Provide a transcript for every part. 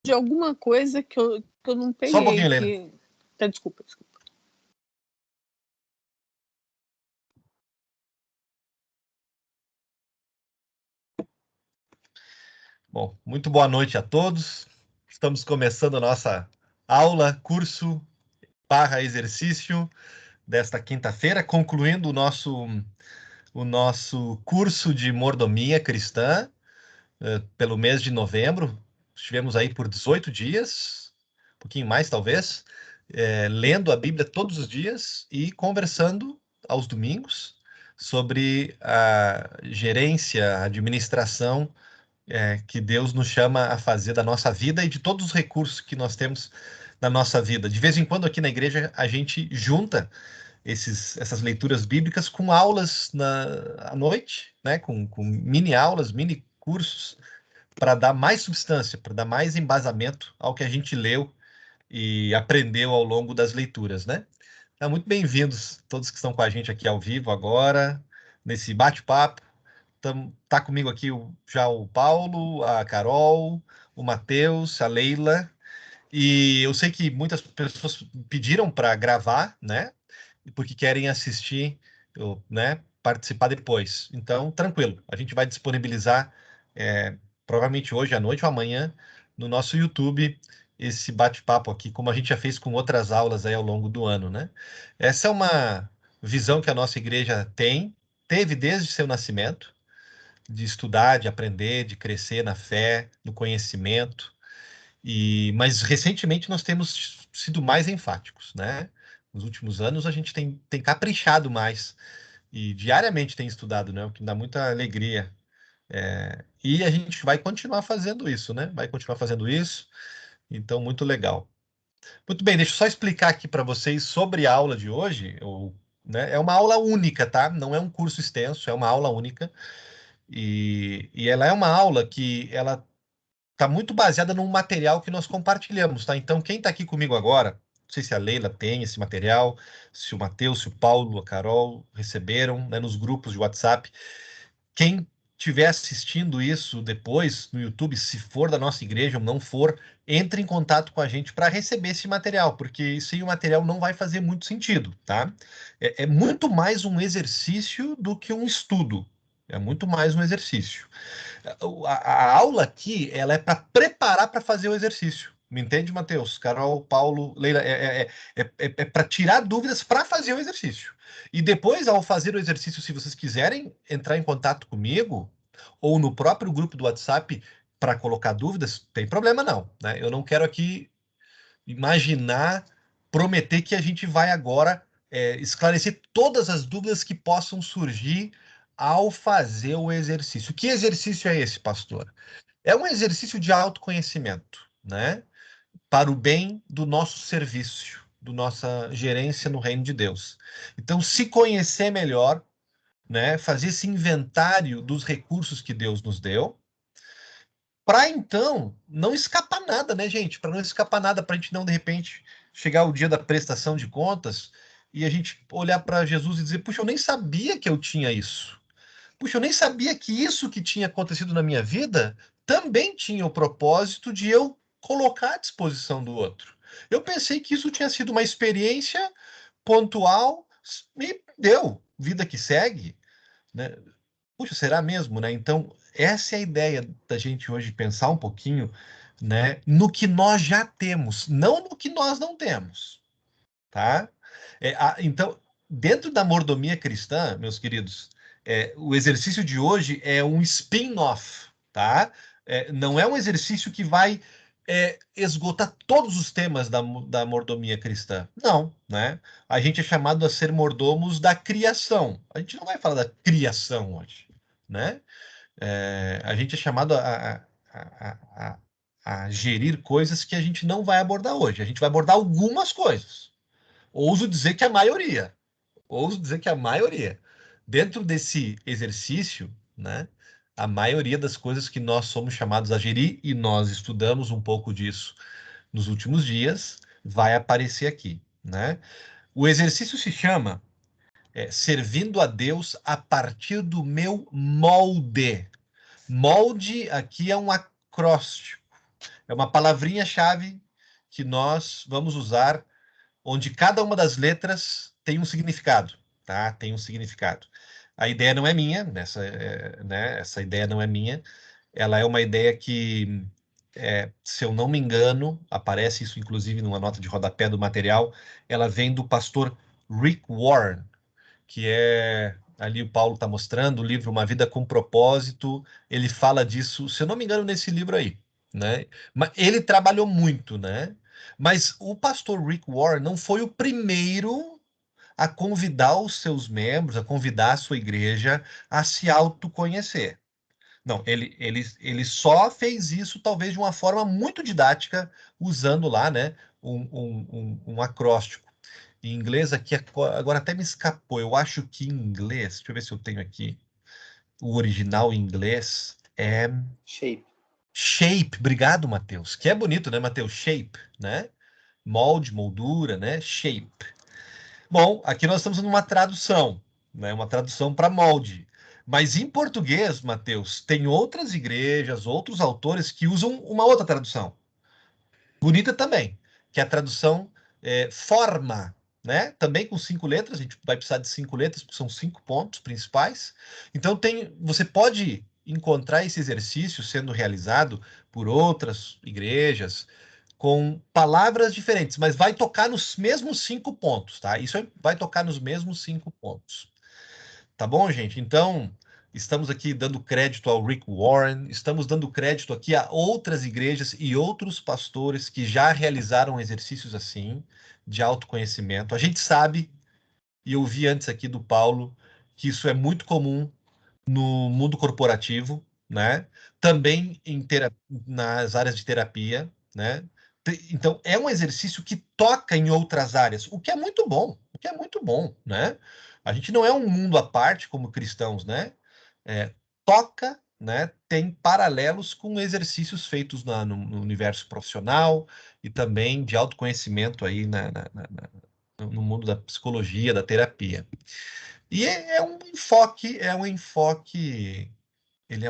de alguma coisa que eu não peguei. Só um pouquinho, Helena. Que... Tá, desculpa. Bom, muito boa noite a todos. Estamos começando a nossa aula, curso / exercício desta quinta-feira, concluindo o nosso curso de mordomia cristã pelo mês de novembro. Estivemos aí por 18 dias, um pouquinho mais talvez, lendo a Bíblia todos os dias e conversando aos domingos sobre a gerência, a administração que Deus nos chama a fazer da nossa vida e de todos os recursos que nós temos na nossa vida. De vez em quando aqui na igreja a gente junta essas leituras bíblicas com aulas à noite, né? Com mini aulas, mini cursos, para dar mais substância, para dar mais embasamento ao que a gente leu e aprendeu ao longo das leituras, né? Então, muito bem-vindos todos que estão com a gente aqui ao vivo agora, nesse bate-papo. Tá comigo aqui já o Paulo, a Carol, o Matheus, a Leila, e eu sei que muitas pessoas pediram para gravar, né? Porque querem assistir, né? Participar depois. Então, tranquilo, a gente vai disponibilizar provavelmente hoje à noite ou amanhã no nosso YouTube esse bate-papo aqui, como a gente já fez com outras aulas aí ao longo do ano, né? Essa é uma visão que a nossa igreja teve desde seu nascimento, de estudar, de aprender, de crescer na fé, no conhecimento. Mas recentemente nós temos sido mais enfáticos, né? Nos últimos anos a gente tem caprichado mais e diariamente tem estudado, né? O que dá muita alegria. E a gente vai continuar fazendo isso, né? Vai continuar fazendo isso. Então, muito legal. Muito bem, deixa eu só explicar aqui para vocês sobre a aula de hoje. Né? É uma aula única, tá? Não é um curso extenso, é uma aula única. E ela é uma aula que ela está muito baseada num material que nós compartilhamos, tá? Então, quem está aqui comigo agora, não sei se a Leila tem esse material, se o Matheus, se o Paulo, a Carol receberam, né, nos grupos de WhatsApp. Quem estiver assistindo isso depois no YouTube, se for da nossa igreja ou não for, entre em contato com a gente para receber esse material, porque sem o material não vai fazer muito sentido, tá? É muito mais um exercício do que um estudo. É muito mais um exercício. A aula aqui, ela é para preparar para fazer o exercício. Me entende, Matheus? Carol, Paulo, Leila, é para tirar dúvidas para fazer o exercício. E depois, ao fazer o exercício, se vocês quiserem entrar em contato comigo, ou no próprio grupo do WhatsApp para colocar dúvidas, tem problema não, né? Eu não quero aqui imaginar, prometer que a gente vai agora esclarecer todas as dúvidas que possam surgir ao fazer o exercício. Que exercício é esse, pastor? É um exercício de autoconhecimento, né? Para o bem do nosso serviço, da nossa gerência no reino de Deus. Então, se conhecer melhor, né? Fazer esse inventário dos recursos que Deus nos deu, para então não escapar nada, né, gente? Para não escapar nada, para a gente não, de repente, chegar o dia da prestação de contas e a gente olhar para Jesus e dizer: puxa, eu nem sabia que eu tinha isso. Puxa, eu nem sabia que isso que tinha acontecido na minha vida também tinha o propósito de eu colocar à disposição do outro. Eu pensei que isso tinha sido uma experiência pontual e deu, vida que segue, né? Puxa, será mesmo, né? Então, essa é a ideia da gente hoje pensar um pouquinho, né, no que nós já temos, não no que nós não temos, tá? Então, dentro da mordomia cristã, meus queridos, o exercício de hoje é um spin-off, tá? Não é um exercício que vai esgotar todos os temas da mordomia cristã. Não, né? A gente é chamado a ser mordomos da criação. A gente não vai falar da criação hoje, né? A gente é chamado a gerir coisas que a gente não vai abordar hoje. A gente vai abordar algumas coisas. Ouso dizer que a maioria. Ouso dizer que a maioria. Dentro desse exercício, né, a maioria das coisas que nós somos chamados a gerir, e nós estudamos um pouco disso nos últimos dias, vai aparecer aqui, né? O exercício se chama Servindo a Deus a partir do meu molde. Molde aqui é um acróstico, É uma palavrinha-chave que nós vamos usar, onde cada uma das letras tem um significado, tá? Tem um significado. A ideia não é minha, né? Essa ideia não é minha. Ela é uma ideia que, se eu não me engano, aparece isso inclusive numa nota de rodapé do material, ela vem do pastor Rick Warren, que é, ali o Paulo está mostrando, o livro Uma Vida com Propósito, ele fala disso, se eu não me engano, nesse livro aí, né? Mas ele trabalhou muito, né? Mas o pastor Rick Warren não foi o primeiro a convidar os seus membros, a convidar a sua igreja a se autoconhecer. Não, ele só fez isso talvez de uma forma muito didática, usando lá, né, um acróstico. Em inglês aqui, agora até me escapou, eu acho que em inglês, deixa eu ver se eu tenho aqui, o original em inglês é Shape. shape, obrigado, Matheus, que é bonito, né, Matheus? Shape, né? Molde, moldura, né? Shape. Bom, aqui nós estamos numa tradução, né? Uma tradução para molde. Mas em português, Matheus, tem outras igrejas, outros autores que usam uma outra tradução. Bonita também, que é a tradução forma, né? Também com 5 letras, a gente vai precisar de 5 letras, porque são 5 pontos principais. Então você pode encontrar esse exercício sendo realizado por outras igrejas, com palavras diferentes, mas vai tocar nos mesmos 5 pontos, tá? Vai tocar nos mesmos 5 pontos. Tá bom, gente? Então, estamos aqui dando crédito ao Rick Warren, estamos dando crédito aqui a outras igrejas e outros pastores que já realizaram exercícios assim, de autoconhecimento. A gente sabe, e eu vi antes aqui do Paulo, que isso é muito comum no mundo corporativo, né? Também nas áreas de terapia, né? Então, é um exercício que toca em outras áreas, o que é muito bom, o que é muito bom, né? A gente não é um mundo à parte como cristãos, né? Toca, né? Tem paralelos com exercícios feitos no universo profissional e também de autoconhecimento aí no mundo da psicologia, da terapia. E ele é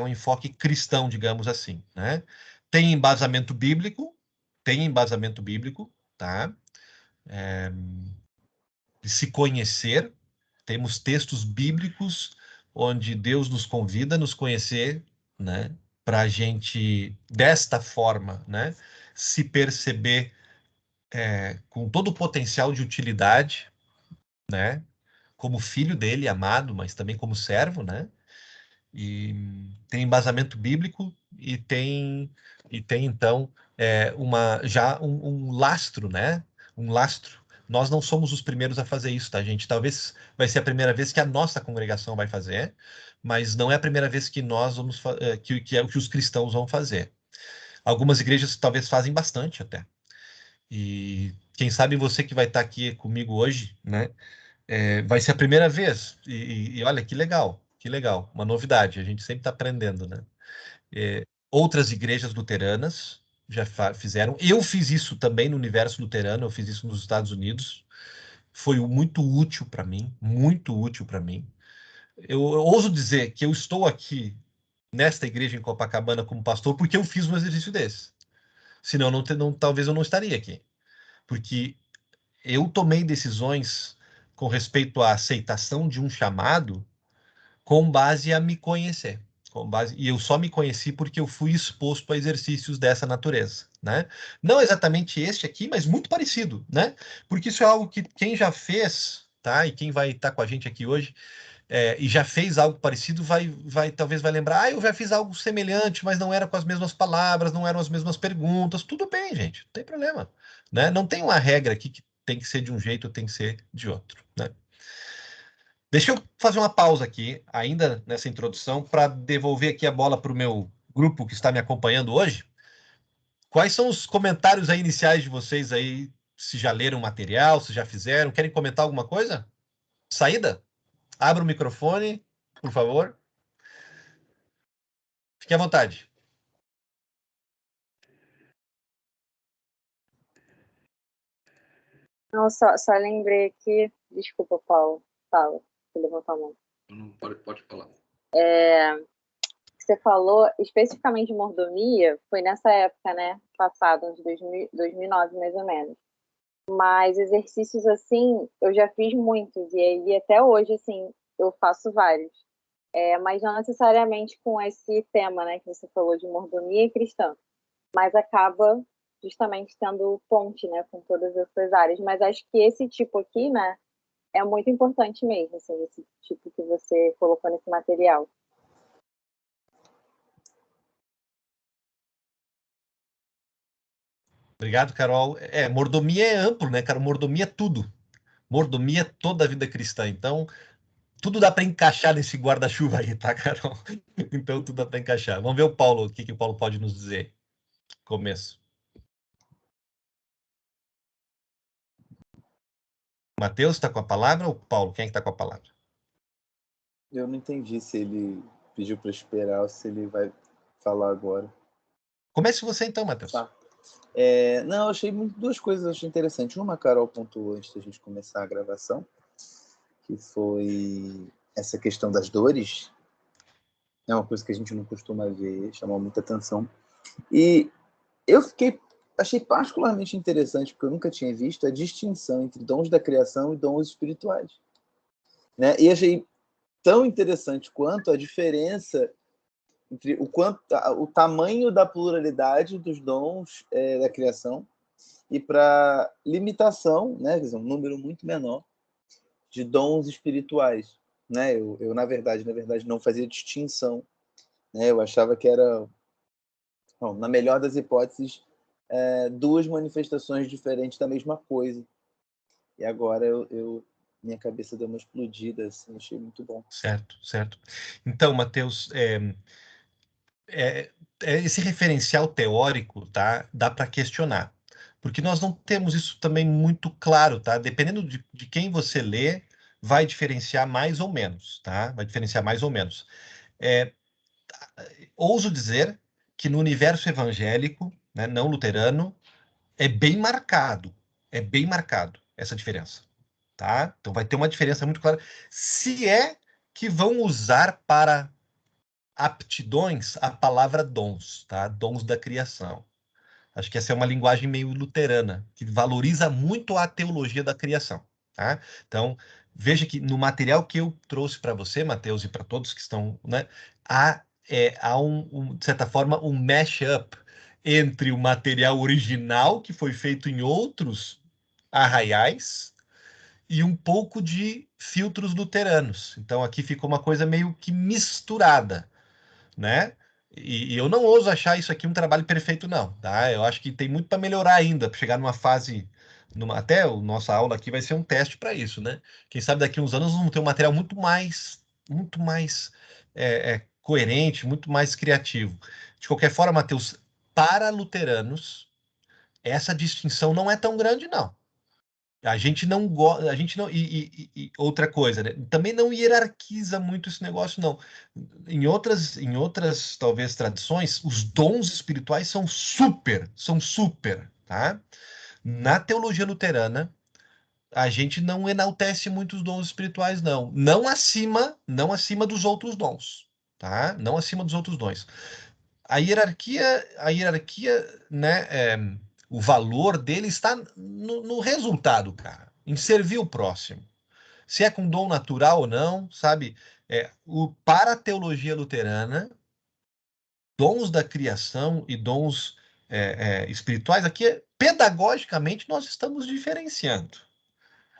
um enfoque cristão, digamos assim, né? Tem embasamento bíblico, tá? De se conhecer, temos textos bíblicos onde Deus nos convida a nos conhecer, né? Para a gente, desta forma, né? Se perceber com todo o potencial de utilidade, né? Como filho dele, amado, mas também como servo, né? E tem embasamento bíblico e tem então já um lastro, né? Um lastro. Nós não somos os primeiros a fazer isso, tá, gente? Talvez vai ser a primeira vez que a nossa congregação vai fazer, mas não é a primeira vez que nós vamos que é o que os cristãos vão fazer. Algumas igrejas talvez fazem bastante até. E quem sabe você que vai estar aqui comigo hoje, né? Vai ser a primeira vez. E olha que legal, uma novidade. A gente sempre está aprendendo, né? Outras igrejas luteranas já fizeram. Eu fiz isso também no universo luterano, eu fiz isso nos Estados Unidos. Foi muito útil para mim, muito útil para mim. Eu ouso dizer que eu estou aqui nesta igreja em Copacabana como pastor porque eu fiz um exercício desse. Senão, talvez eu não estaria aqui. Porque eu tomei decisões com respeito à aceitação de um chamado com base a me conhecer. E eu só me conheci porque eu fui exposto a exercícios dessa natureza, né? Não exatamente este aqui, mas muito parecido, né? Porque isso é algo que quem já fez, tá? E quem vai estar com a gente aqui hoje e já fez algo parecido, talvez vai lembrar, eu já fiz algo semelhante, mas não era com as mesmas palavras, não eram as mesmas perguntas. Tudo bem, gente, não tem problema, né? Não tem uma regra aqui que tem que ser de um jeito ou tem que ser de outro, né? Deixa eu fazer uma pausa aqui, ainda nessa introdução, para devolver aqui a bola para o meu grupo que está me acompanhando hoje. Quais são os comentários aí iniciais de vocês aí? Se já leram o material, se já fizeram, querem comentar alguma coisa? Saída? Abra o microfone, por favor. Fique à vontade. Não, só lembrei aqui. Desculpa, Paulo. Fala. Você levantou a mão. Não, pode falar. que você falou, especificamente de mordomia, foi nessa época, né? Passada, uns 2009, mais ou menos. Mas exercícios assim, eu já fiz muitos, e aí até hoje, assim, eu faço vários. Mas não necessariamente com esse tema, né, que você falou de mordomia e cristã, mas acaba justamente tendo ponte, né, com todas essas áreas. Mas acho que esse tipo aqui, né, é muito importante mesmo, assim, esse tipo que você colocou nesse material. Obrigado, Carol. Mordomia é amplo, né, cara? Mordomia é tudo. Mordomia é toda a vida cristã. Então, tudo dá para encaixar nesse guarda-chuva aí, tá, Carol? Então, tudo dá para encaixar. Vamos ver o Paulo, o que o Paulo pode nos dizer. Começo. Matheus está com a palavra ou Paulo? Quem é que está com a palavra? Eu não entendi se ele pediu para esperar ou se ele vai falar agora. Comece você então, Matheus. Tá. Não, eu achei duas coisas achei interessantes. Uma, a Carol pontuou antes da gente começar a gravação, que foi essa questão das dores. É uma coisa que a gente não costuma ver, chamou muita atenção. E eu achei particularmente interessante, porque eu nunca tinha visto a distinção entre dons da criação e dons espirituais. Né? E achei tão interessante quanto a diferença entre o tamanho da pluralidade dos dons da criação e para limitação, né, quer dizer, um número muito menor de dons espirituais, né? Eu na verdade não fazia distinção, né? Eu achava que era, bom, na melhor das hipóteses, duas manifestações diferentes da mesma coisa. E agora minha cabeça deu uma explodida, assim, achei muito bom. Certo, certo. Então, Matheus, esse referencial teórico, tá, dá para questionar, porque nós não temos isso também muito claro, tá? Dependendo de quem você lê, vai diferenciar mais ou menos, tá? Vai diferenciar mais ou menos. Ouso dizer que no universo evangélico, né, não luterano, é bem marcado essa diferença, tá? Então vai ter uma diferença muito clara, se é que vão usar para aptidões a palavra dons, tá? Dons da criação. Acho que essa é uma linguagem meio luterana, que valoriza muito a teologia da criação, tá? Então, veja que no material que eu trouxe para você, Matheus, e para todos que estão, né, há de certa forma, um mash-up entre o material original, que foi feito em outros arraiais, e um pouco de filtros luteranos. Então, aqui ficou uma coisa meio que misturada, né? E eu não ouso achar isso aqui um trabalho perfeito, não, tá? Eu acho que tem muito para melhorar ainda, para chegar numa fase, até a nossa aula aqui vai ser um teste para isso, né? Quem sabe daqui a uns anos vamos ter um material muito mais coerente, muito mais criativo. De qualquer forma, Matheus, para luteranos, essa distinção não é tão grande, não. A gente não gosta, a gente não e outra coisa, né? Também não hierarquiza muito esse negócio, não. Em outras talvez tradições, os dons espirituais são super, tá? Na teologia luterana, a gente não enaltece muito os dons espirituais, não. Não acima dos outros dons, tá? Não acima dos outros dons. A hierarquia, né, o valor dele está no resultado, cara, em servir o próximo. Se é com dom natural ou não, sabe? Para a teologia luterana, dons da criação e dons espirituais, aqui, pedagogicamente, nós estamos diferenciando.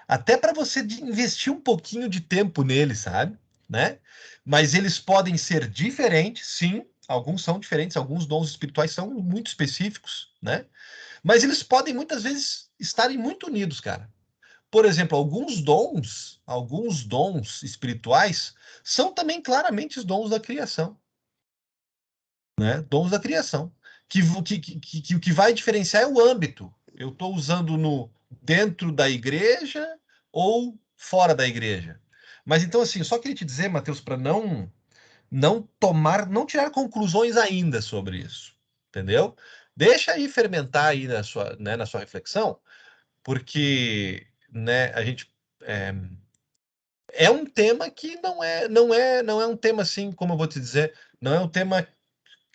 Até para você investir um pouquinho de tempo nele, sabe? Né? Mas eles podem ser diferentes, sim. Alguns são diferentes, alguns dons espirituais são muito específicos, né? Mas eles podem muitas vezes estarem muito unidos, cara. Por exemplo, alguns dons espirituais são também claramente os dons da criação, né? Dons da criação. O que vai diferenciar é o âmbito. Eu estou usando dentro da igreja ou fora da igreja. Mas então, assim, eu só queria te dizer, Matheus, para não tirar conclusões ainda sobre isso, entendeu? Deixa aí fermentar aí na sua reflexão, porque, né, a gente é um tema que não é um tema assim, como eu vou te dizer, não é um tema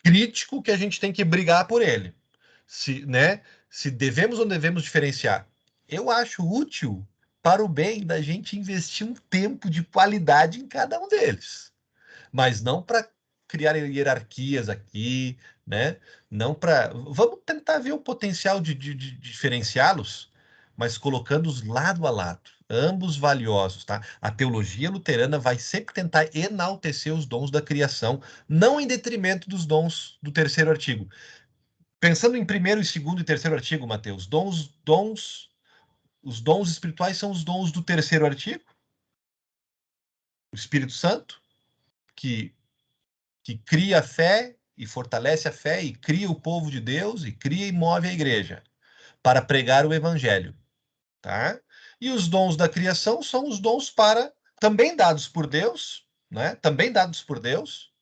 crítico que a gente tem que brigar por ele. Se devemos ou não devemos diferenciar. Eu acho útil para o bem da gente investir um tempo de qualidade em cada um deles, mas não para criar hierarquias aqui, né? Não para. Vamos tentar ver o potencial de diferenciá-los, mas colocando-os lado a lado, ambos valiosos, tá? A teologia luterana vai sempre tentar enaltecer os dons da criação, não em detrimento dos dons do terceiro artigo. Pensando em primeiro, segundo e terceiro artigo, Mateus, os dons espirituais são os dons do terceiro artigo, o Espírito Santo, que cria a fé e fortalece a fé e cria o povo de Deus e cria e move a igreja para pregar o evangelho, tá? E os dons da criação são os dons para também dados por Deus, né? Também dados por Deus,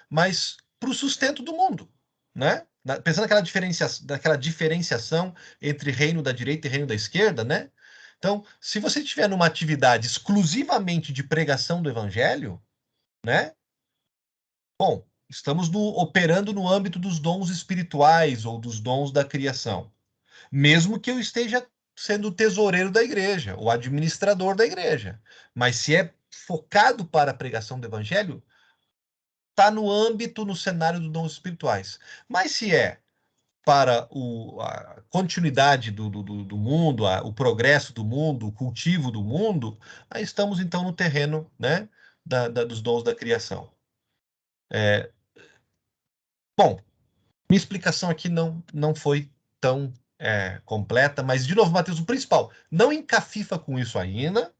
mas para o sustento do mundo, né? Pensando naquela diferenciação entre reino da direita e reino da esquerda, né? Então, se você tiver numa atividade exclusivamente de pregação do evangelho, né? Bom, estamos operando no âmbito dos dons espirituais ou dos dons da criação. Mesmo que eu esteja sendo o tesoureiro da igreja, o administrador da igreja. Mas se é focado para a pregação do evangelho, está no âmbito, no cenário dos dons espirituais. Mas se é para a continuidade do mundo, o progresso do mundo, o cultivo do mundo, aí estamos então no terreno, né, dos dons da criação. Bom, minha explicação aqui não foi tão completa, mas, de novo, Matheus, o principal, não encafifa com isso ainda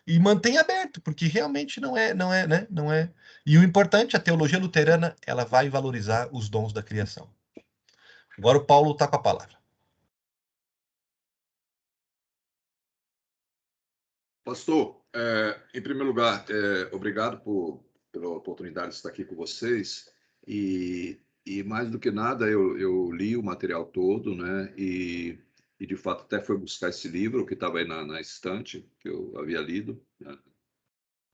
e mantém aberto, porque realmente não é, né? Não é. E o importante, a teologia luterana, ela vai valorizar os dons da criação. Agora o Paulo está com a palavra. Pastor, em primeiro lugar, obrigado pela oportunidade de estar aqui com vocês. E mais do que nada, eu li o material todo, né? E de fato até fui buscar esse livro que estava aí na estante, que eu havia lido, né?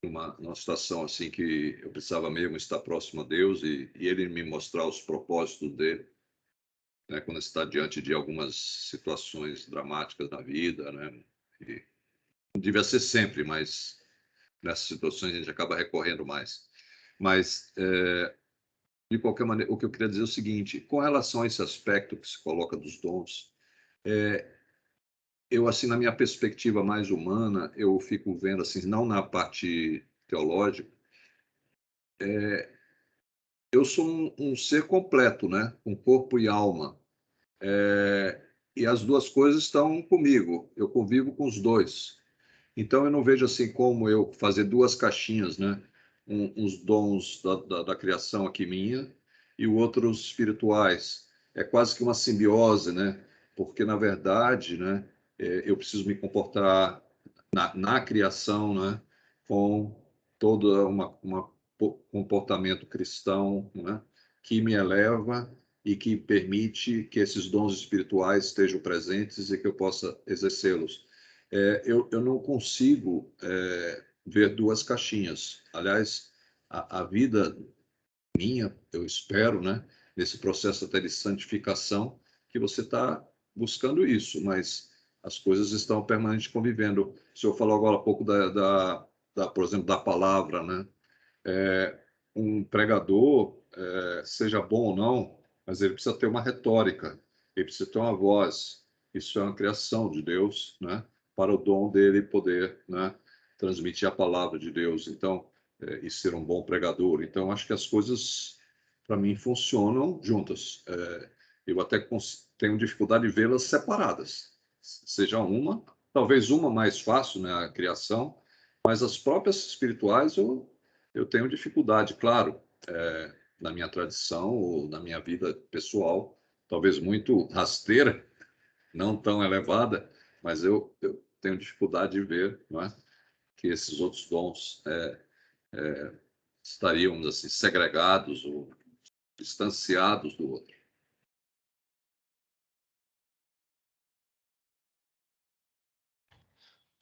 Numa situação assim que eu precisava mesmo estar próximo a Deus e Ele me mostrar os propósitos dele, né? Quando está diante de algumas situações dramáticas na vida, né? E não devia ser sempre, mas nessas situações a gente acaba recorrendo mais. Mas, de qualquer maneira, o que eu queria dizer é o seguinte, com relação a esse aspecto que se coloca dos dons, eu, assim, na minha perspectiva mais humana, eu fico vendo, assim, não na parte teológica, eu sou um ser completo, né? Com corpo e alma. E as duas coisas estão comigo, eu convivo com os dois. Então, eu não vejo assim como eu fazer duas caixinhas, né? Uns dons da criação aqui minha e outros espirituais. É quase que uma simbiose, né? Porque, na verdade, né, eu preciso me comportar na criação, né, com todo comportamento cristão, né, que me eleva e que permite que esses dons espirituais estejam presentes e que eu possa exercê-los. Eu não consigo ver duas caixinhas. Aliás, a vida minha, eu espero, né, nesse processo até de santificação, que você está buscando isso, mas as coisas estão permanentemente convivendo. O senhor falou agora há pouco, por exemplo, da palavra, né? Um pregador, seja bom ou não, mas ele precisa ter uma retórica, ele precisa ter uma voz. Isso é uma criação de Deus, né? Para o dom dele poder, né, transmitir a palavra de Deus. Então, e ser um bom pregador. Então, acho que as coisas, para mim, funcionam juntas. Eu até tenho dificuldade de vê-las separadas. Seja talvez uma mais fácil, né, a criação, mas as próprias espirituais eu tenho dificuldade, claro, na minha tradição ou na minha vida pessoal, talvez muito rasteira, não tão elevada, mas eu tenho dificuldade de ver, não é, que esses outros dons estariam assim segregados ou distanciados do outro.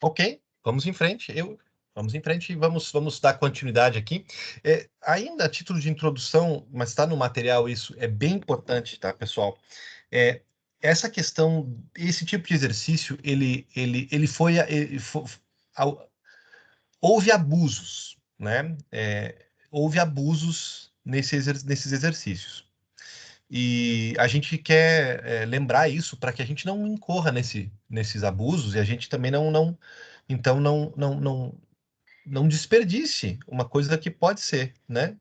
Ok, vamos em frente. Vamos em frente e vamos dar continuidade aqui. Ainda a título de introdução, mas está no material isso, é bem importante, tá, pessoal? Essa questão, esse tipo de exercício, houve abusos, né? Houve abusos nesses exercícios. E a gente quer lembrar isso para que a gente não incorra nesses abusos e a gente também então não desperdice uma coisa que pode ser, né?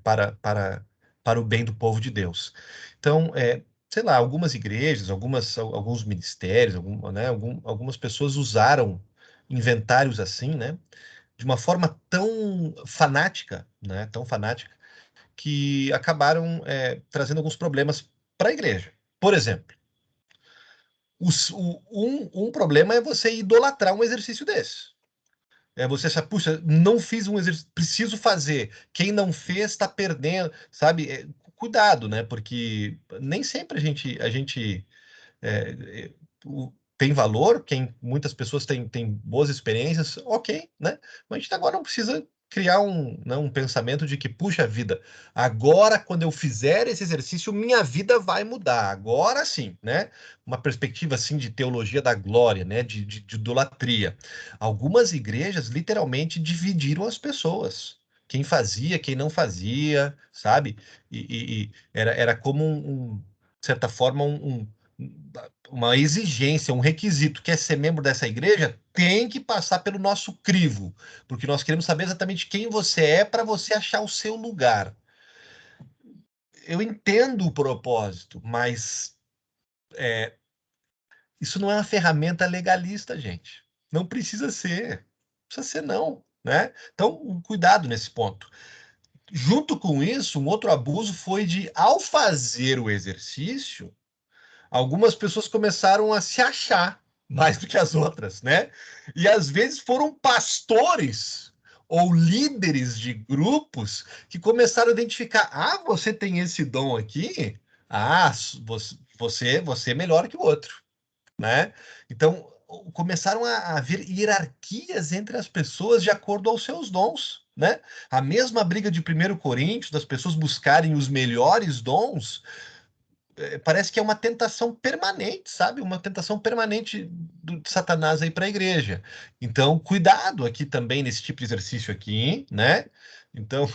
Para o bem do povo de Deus. Então, sei lá, algumas igrejas, alguns ministérios, algumas pessoas usaram inventários assim, né? De uma forma tão fanática, né? Tão fanática, que acabaram trazendo alguns problemas para a igreja. Por exemplo, um problema é você idolatrar um exercício desse. Você achar, puxa, não fiz um exercício, preciso fazer. Quem não fez está perdendo, sabe? Cuidado, né? Porque nem sempre a gente é, tem valor, muitas pessoas têm boas experiências, ok, né? Mas a gente agora não precisa criar um pensamento de que, puxa vida, agora quando eu fizer esse exercício, minha vida vai mudar, agora sim, né? Uma perspectiva assim de teologia da glória, né? De idolatria. Algumas igrejas literalmente dividiram as pessoas. Quem fazia, quem não fazia, sabe? E era como de certa forma, uma exigência, um requisito. Quer ser membro dessa igreja? Tem que passar pelo nosso crivo, porque nós queremos saber exatamente quem você é para você achar o seu lugar. Eu entendo o propósito, mas isso não é uma ferramenta legalista, gente. Não precisa ser. Não precisa ser, não. Né? Então, cuidado nesse ponto. Junto com isso, um outro abuso foi de, ao fazer o exercício, algumas pessoas começaram a se achar mais do que as outras, né? E às vezes foram pastores ou líderes de grupos que começaram a identificar: ah, você tem esse dom aqui? Ah, você é melhor que o outro, né? Então começaram a haver hierarquias entre as pessoas de acordo aos seus dons, né? A mesma briga de 1 Coríntios, das pessoas buscarem os melhores dons, parece que é uma tentação permanente, sabe? Uma tentação permanente de Satanás aí para a igreja. Então, cuidado aqui também nesse tipo de exercício aqui, né? Então,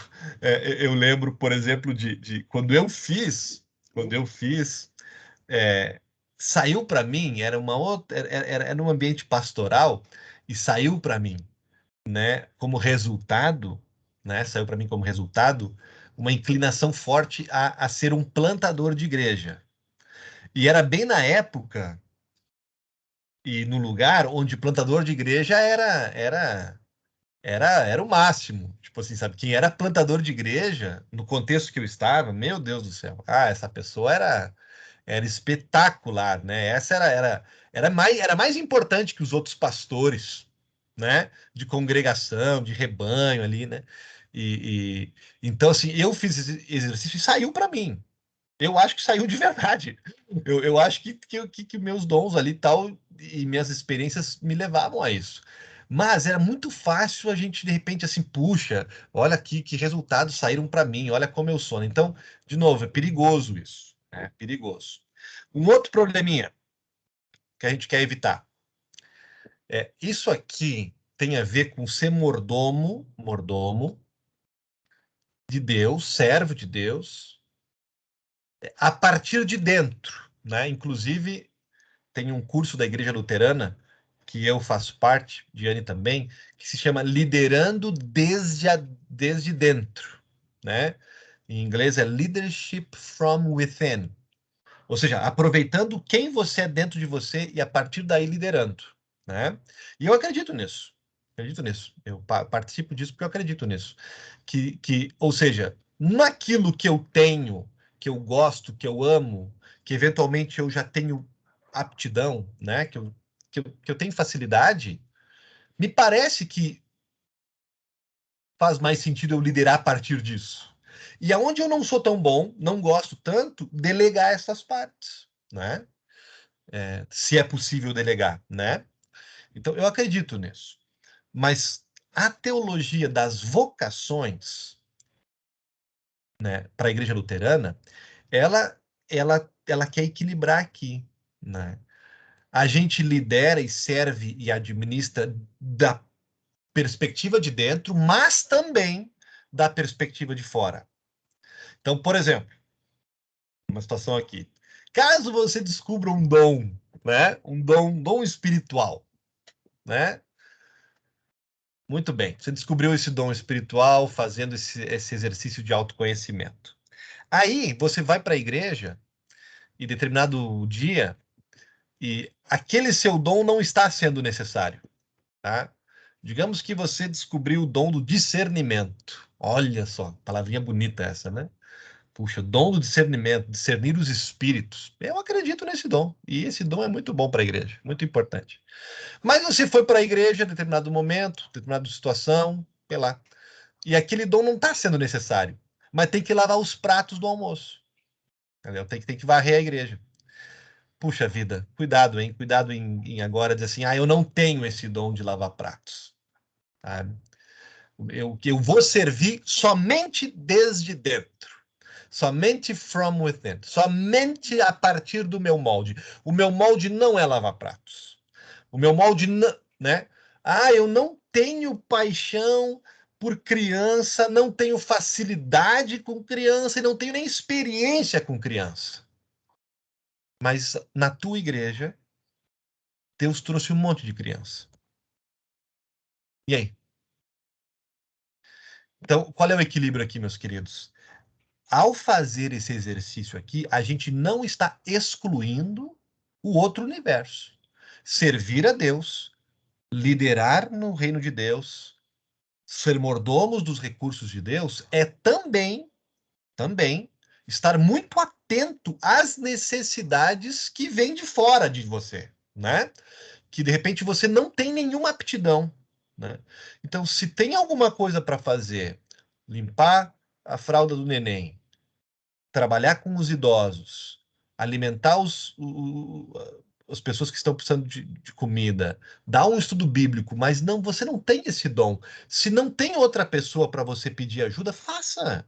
eu lembro, por exemplo, de quando eu fiz, saiu para mim, era uma outra, era um ambiente pastoral e saiu para mim, né? Como resultado, né? Saiu para mim como resultado uma inclinação forte a ser um plantador de igreja. E era bem na época e no lugar onde plantador de igreja era o máximo. Tipo assim, sabe? Quem era plantador de igreja, no contexto que eu estava, meu Deus do céu. Ah, essa pessoa era espetacular, né? Essa era mais importante que os outros pastores, né? De congregação, de rebanho ali, né? Então, assim, eu fiz esse exercício e saiu para mim. Eu acho que saiu de verdade. Eu acho que meus dons ali tal e minhas experiências me levavam a isso. Mas era muito fácil a gente, de repente, assim, puxa, olha aqui que resultados saíram para mim, olha como eu sou. Então, de novo, é perigoso isso. É perigoso. Um outro probleminha que a gente quer evitar. Isso aqui tem a ver com ser mordomo de Deus, servo de Deus, a partir de dentro, né? Inclusive, tem um curso da Igreja Luterana, que eu faço parte, Diane também, que se chama Liderando desde dentro, né? Em inglês é Leadership from Within. Ou seja, aproveitando quem você é dentro de você e a partir daí liderando, né? E eu acredito nisso. Acredito nisso. Eu participo disso porque eu acredito nisso. Ou seja, naquilo que eu tenho, que eu gosto, que eu amo, que eventualmente eu já tenho aptidão, né? Que eu tenho facilidade, me parece que faz mais sentido eu liderar a partir disso. E aonde eu não sou tão bom, não gosto tanto, delegar essas partes, né? Se é possível delegar, né? Então, eu acredito nisso. Mas a teologia das vocações, né, para a Igreja Luterana, ela quer equilibrar aqui, né? A gente lidera e serve e administra da perspectiva de dentro, mas também da perspectiva de fora. Então, por exemplo, uma situação aqui. Caso você descubra um dom, né? Um dom espiritual, né? Muito bem. Você descobriu esse dom espiritual fazendo esse exercício de autoconhecimento. Aí você vai para a igreja em determinado dia e aquele seu dom não está sendo necessário, tá? Digamos que você descobriu o dom do discernimento. Olha só, palavrinha bonita essa, né? Puxa, dom do discernimento, discernir os espíritos. Eu acredito nesse dom. E esse dom é muito bom para a igreja, muito importante. Mas você foi para a igreja em determinado momento, determinada situação, sei lá. E aquele dom não está sendo necessário. Mas tem que lavar os pratos do almoço. Entendeu? Tem que varrer a igreja. Puxa vida, cuidado, hein? Cuidado em agora dizer assim, eu não tenho esse dom de lavar pratos. Sabe? Eu vou servir somente desde dentro. Somente from within. Somente a partir do meu molde. O meu molde não é lavar pratos. O meu molde, né? Eu não tenho paixão por criança, não tenho facilidade com criança e não tenho nem experiência com criança. Mas na tua igreja, Deus trouxe um monte de criança. E aí? Então, qual é o equilíbrio aqui, meus queridos? Ao fazer esse exercício aqui, a gente não está excluindo o outro universo. Servir a Deus, liderar no reino de Deus, ser mordomos dos recursos de Deus é também estar muito atento às necessidades que vêm de fora de você, né? Que de repente você não tem nenhuma aptidão, né? Então, se tem alguma coisa para fazer, limpar a fralda do neném, trabalhar com os idosos, alimentar as pessoas que estão precisando de comida, dar um estudo bíblico, mas não, você não tem esse dom. Se não tem outra pessoa para você pedir ajuda, faça.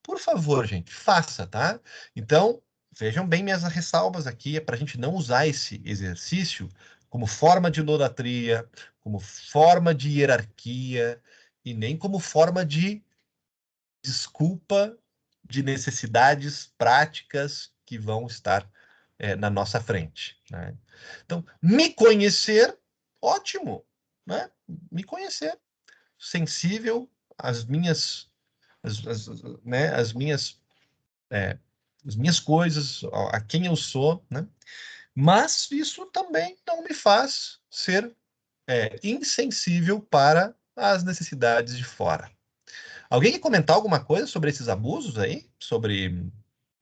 Por favor, gente, faça, tá? Então, vejam bem minhas ressalvas aqui, é para a gente não usar esse exercício como forma de idolatria, como forma de hierarquia, e nem como forma de desculpa de necessidades práticas que vão estar na nossa frente, né? Então, me conhecer, ótimo, né? Me conhecer, sensível às minhas, né, as minhas coisas, a quem eu sou, né? Mas isso também não me faz ser insensível para as necessidades de fora. Alguém quer comentar alguma coisa sobre esses abusos aí? Sobre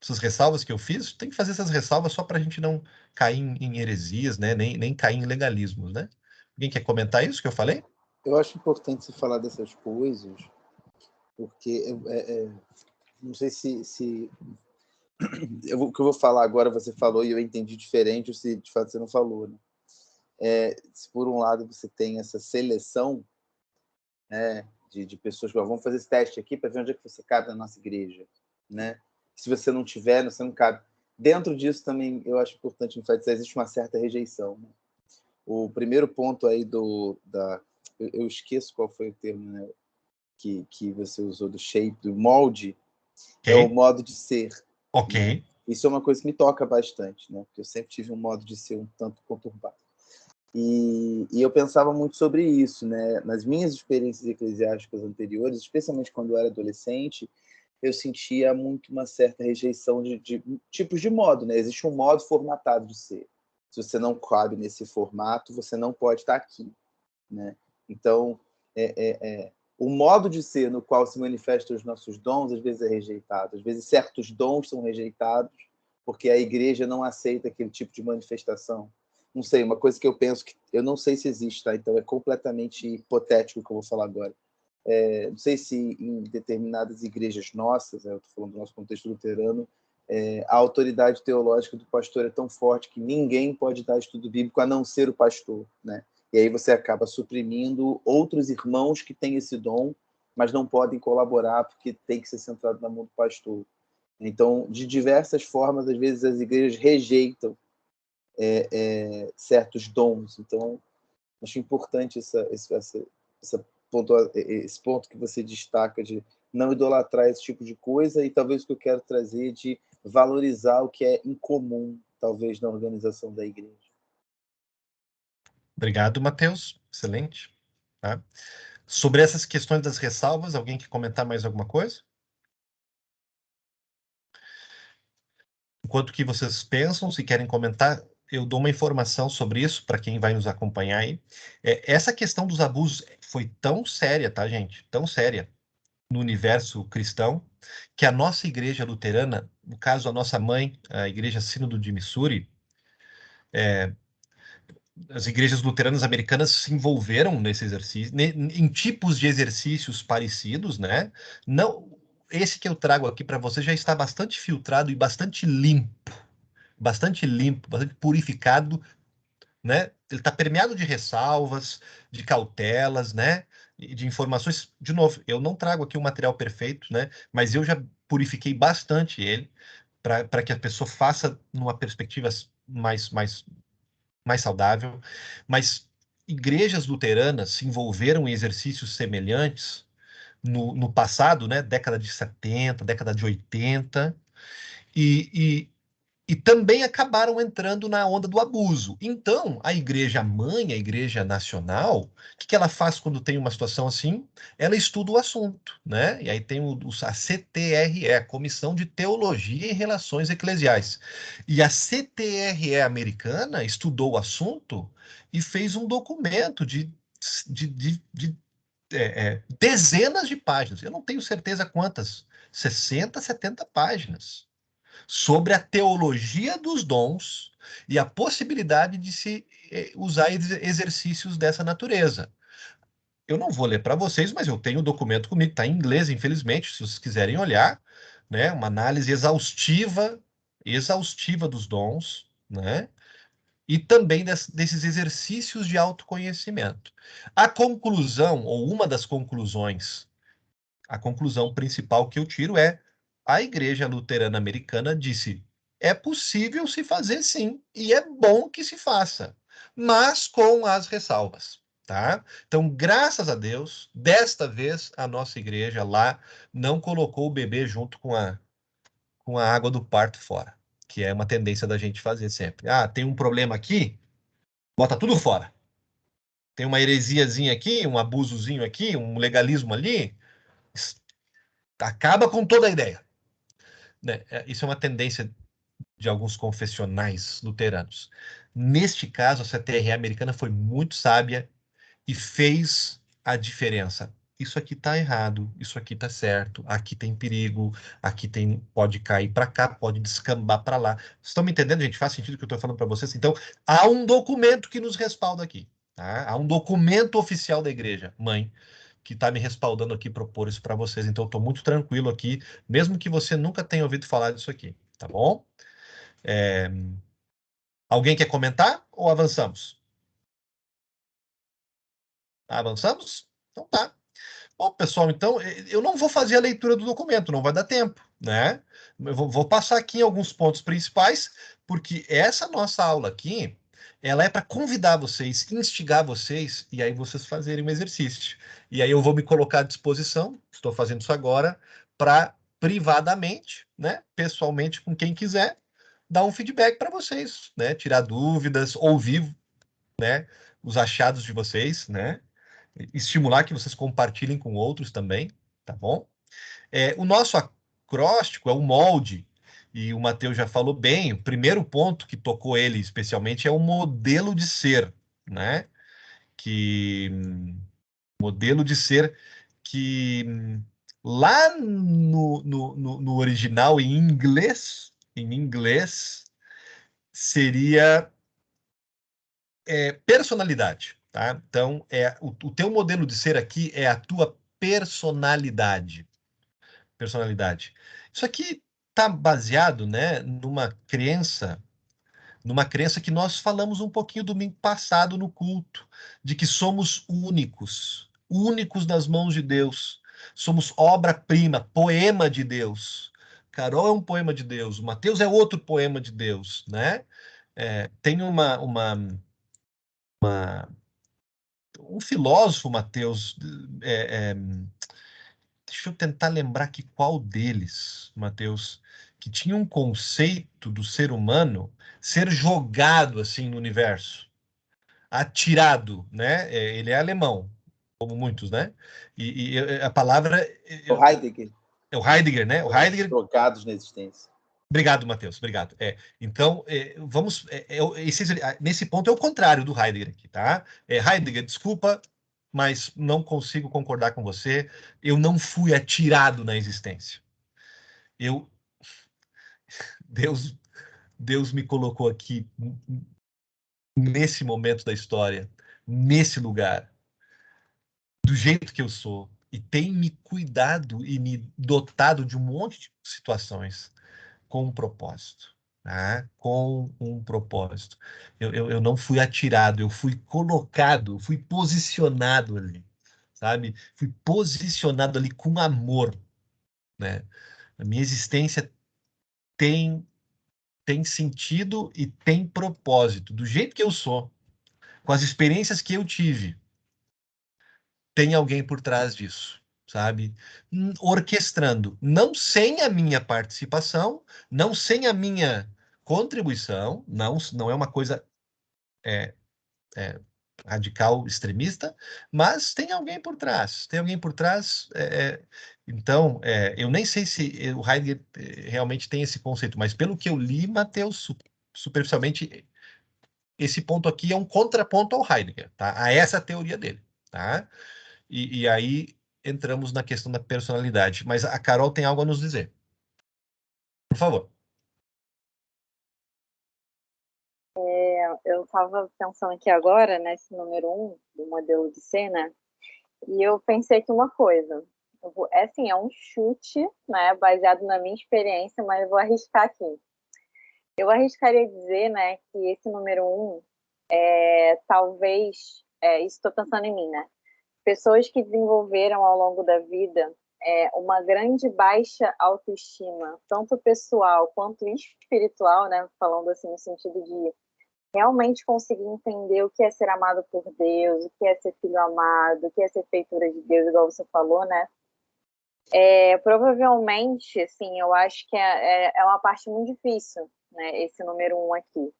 essas ressalvas que eu fiz? Tem que fazer essas ressalvas só para a gente não cair em heresias, né? Nem cair em legalismos, né? Alguém quer comentar isso que eu falei? Eu acho importante se falar dessas coisas, porque não sei se o que eu vou falar agora você falou e eu entendi diferente, ou se de fato você não falou, né? Se por um lado você tem essa seleção, né, de pessoas que vão fazer esse teste aqui para ver onde é que você cabe na nossa igreja, né? Se você não tiver, você não cabe. Dentro disso também eu acho importante enfatizar, existe uma certa rejeição, né? O primeiro ponto aí eu esqueço qual foi o termo, né, que você usou do shape, do molde, Okay. é o modo de ser. Ok. Né? Isso é uma coisa que me toca bastante, né? Porque eu sempre tive um modo de ser um tanto conturbado. E eu pensava muito sobre isso, né? Nas minhas experiências eclesiásticas anteriores, especialmente quando eu era adolescente, eu sentia muito uma certa rejeição de tipos de modo, né? Existe um modo formatado de ser. Se você não cabe nesse formato, você não pode estar aqui, né? Então, o modo de ser no qual se manifestam os nossos dons, às vezes é rejeitado. Às vezes, certos dons são rejeitados porque a igreja não aceita aquele tipo de manifestação. Não sei, uma coisa que eu penso que eu não sei se existe, tá? Então é completamente hipotético o que eu vou falar agora. Não sei se em determinadas igrejas nossas, eu estou falando do nosso contexto luterano, a autoridade teológica do pastor é tão forte que ninguém pode dar estudo bíblico a não ser o pastor, né? E aí você acaba suprimindo outros irmãos que têm esse dom, mas não podem colaborar porque tem que ser centrado na mão do pastor. Então, de diversas formas, às vezes as igrejas rejeitam certos dons. Então, acho importante esse ponto que você destaca de não idolatrar esse tipo de coisa, e talvez o que eu quero trazer de valorizar o que é incomum, talvez, na organização da igreja. Obrigado, Matheus. Excelente. Tá? Sobre essas questões das ressalvas, alguém quer comentar mais alguma coisa? Enquanto que vocês pensam, se querem comentar, eu dou uma informação sobre isso para quem vai nos acompanhar aí. Essa questão dos abusos foi tão séria, tá, gente? Tão séria no universo cristão, que a nossa igreja luterana, no caso a nossa mãe, a Igreja Sínodo de Missouri, as igrejas luteranas americanas se envolveram nesse exercício, em tipos de exercícios parecidos, né? Não, esse que eu trago aqui para você já está bastante filtrado e bastante limpo, bastante purificado, né? Ele está permeado de ressalvas, de cautelas, né? E de informações. De novo, eu não trago aqui o material perfeito, né? Mas eu já purifiquei bastante ele para que a pessoa faça numa perspectiva mais saudável. Mas igrejas luteranas se envolveram em exercícios semelhantes no passado, né? Década de 70, década de 80, e também acabaram entrando na onda do abuso. Então, a igreja mãe, a igreja nacional, o que ela faz quando tem uma situação assim? Ela estuda o assunto, né? E aí tem a CTRE, a Comissão de Teologia e Relações Eclesiais. E a CTRE americana estudou o assunto e fez um documento de dezenas de páginas. Eu não tenho certeza quantas, 60, 70 páginas, sobre a teologia dos dons e a possibilidade de se usar exercícios dessa natureza. Eu não vou ler para vocês, mas eu tenho o documento comigo, está em inglês, infelizmente, se vocês quiserem olhar, né? Uma análise exaustiva dos dons, né? E também desses exercícios de autoconhecimento. A conclusão, ou uma das conclusões, a conclusão principal que eu tiro é: a Igreja Luterana Americana disse, é possível se fazer sim, e é bom que se faça, mas com as ressalvas, tá? Então, graças a Deus, desta vez a nossa igreja lá não colocou o bebê junto com a água do parto fora, que é uma tendência da gente fazer sempre. Ah, tem um problema aqui, bota tudo fora. Tem uma heresiazinha aqui, um abusozinho aqui, um legalismo ali, acaba com toda a ideia. Né? Isso é uma tendência de alguns confessionais luteranos. Neste caso, a CTRE americana foi muito sábia e fez a diferença. Isso aqui está errado, isso aqui está certo, aqui tem perigo, aqui pode cair para cá, pode descambar para lá. Vocês estão me entendendo, gente? Faz sentido o que eu estou falando para vocês? Então, há um documento que nos respalda aqui. Tá? Há um documento oficial da igreja, mãe, que está me respaldando aqui, propor isso para vocês. Então, eu estou muito tranquilo aqui, mesmo que você nunca tenha ouvido falar disso aqui, tá bom? Alguém quer comentar ou avançamos? Avançamos? Então tá. Bom, pessoal, então eu não vou fazer a leitura do documento, não vai dar tempo, né? Eu vou passar aqui em alguns pontos principais, porque essa nossa aula aqui, ela é para convidar vocês, instigar vocês, e aí vocês fazerem um exercício. E aí eu vou me colocar à disposição, estou fazendo isso agora, para privadamente, né, pessoalmente, com quem quiser, dar um feedback para vocês, né? Tirar dúvidas, ouvir, né, os achados de vocês, né? Estimular que vocês compartilhem com outros também, tá bom? O nosso acróstico é o molde, e o Matheus já falou bem, o primeiro ponto que tocou ele especialmente é o modelo de ser, né? Modelo de ser que lá no original em inglês seria personalidade, tá? Então, o teu modelo de ser aqui é a tua personalidade. Personalidade. Isso aqui está baseado, né, numa crença numa crença que nós falamos um pouquinho domingo passado no culto, de que somos únicos, únicos nas mãos de Deus, somos obra-prima, poema de Deus. Carol é um poema de Deus, o Mateus é outro poema de Deus, né? Tem um filósofo, Mateus, deixa eu tentar lembrar aqui qual deles, Mateus, que tinha um conceito do ser humano ser jogado assim no universo, atirado, né? Ele é alemão, como muitos, né? E a palavra O Heidegger. é o Heidegger, né? O Heidegger. Trocados na existência. Obrigado, Matheus, obrigado. Então, vamos. Nesse ponto é o contrário do Heidegger aqui, tá? Heidegger, desculpa, mas não consigo concordar com você. Eu não fui atirado na existência. Deus me colocou aqui nesse momento da história, nesse lugar, do jeito que eu sou, e tem me cuidado e me dotado de um monte de situações com um propósito. Tá? Com um propósito. Eu não fui atirado, eu fui colocado, fui posicionado ali, sabe? Fui posicionado ali com amor, né? A minha existência tem sentido e tem propósito, do jeito que eu sou, com as experiências que eu tive. Tem alguém por trás disso, sabe? Orquestrando, não sem a minha participação, não sem a minha contribuição, não é uma coisa radical, extremista, mas tem alguém por trás, tem alguém por trás. Então, eu nem sei se o Heidegger realmente tem esse conceito, mas pelo que eu li, Mateus, superficialmente, esse ponto aqui é um contraponto ao Heidegger, tá? A essa teoria dele, tá? E aí entramos na questão da personalidade. Mas a Carol tem algo a nos dizer. Por favor. Eu estava pensando aqui agora, nesse número 1 do modelo de C, né? E eu pensei aqui uma coisa. Assim, é um chute, né? Baseado na minha experiência, mas eu vou arriscar aqui. Eu arriscaria dizer, né, que esse número 1 talvez, isso estou pensando em mim, né? Pessoas que desenvolveram ao longo da vida uma grande baixa autoestima, tanto pessoal quanto espiritual, né? Falando assim no sentido de realmente conseguir entender o que é ser amado por Deus, o que é ser filho amado, o que é ser feitura de Deus, igual você falou, né? Provavelmente, assim, eu acho que é uma parte muito difícil, né? Esse número 1 aqui.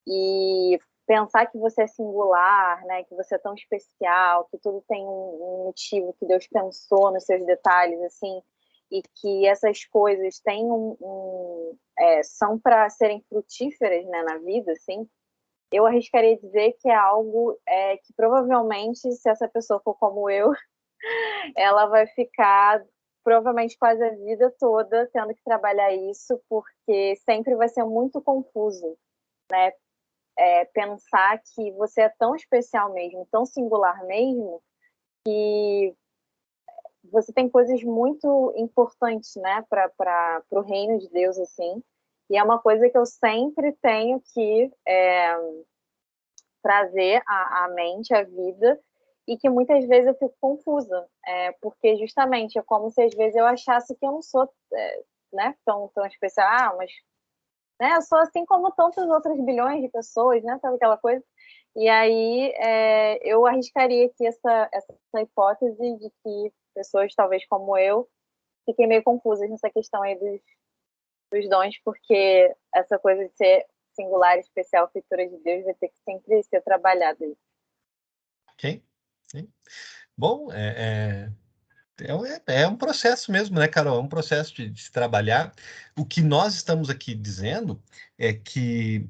E pensar que você é singular, né? Que você é tão especial, que tudo tem um motivo, que Deus pensou nos seus detalhes, assim, e que essas coisas têm são para serem frutíferas, né, na vida, assim. Eu arriscaria dizer que é algo que provavelmente, se essa pessoa for como eu, ela vai ficar provavelmente quase a vida toda tendo que trabalhar isso, porque sempre vai ser muito confuso, né? Pensar que você é tão especial mesmo, tão singular mesmo, que você tem coisas muito importantes, né, para o reino de Deus, assim. E é uma coisa que eu sempre tenho que trazer à mente, à vida, e que muitas vezes eu fico confusa, porque justamente é como se às vezes eu achasse que eu não sou né, tão especial, mas né, eu sou assim como tantas outras bilhões de pessoas, né, sabe aquela coisa? E aí eu arriscaria aqui essa hipótese de que pessoas talvez como eu fiquem meio confusas nessa questão aí dos dons, porque essa coisa de ser singular, especial, feitura de Deus vai ter que sempre ser trabalhada aí. Ok. Sim. Bom, é um processo mesmo, né, Carol? É um processo de se trabalhar. O que nós estamos aqui dizendo é que,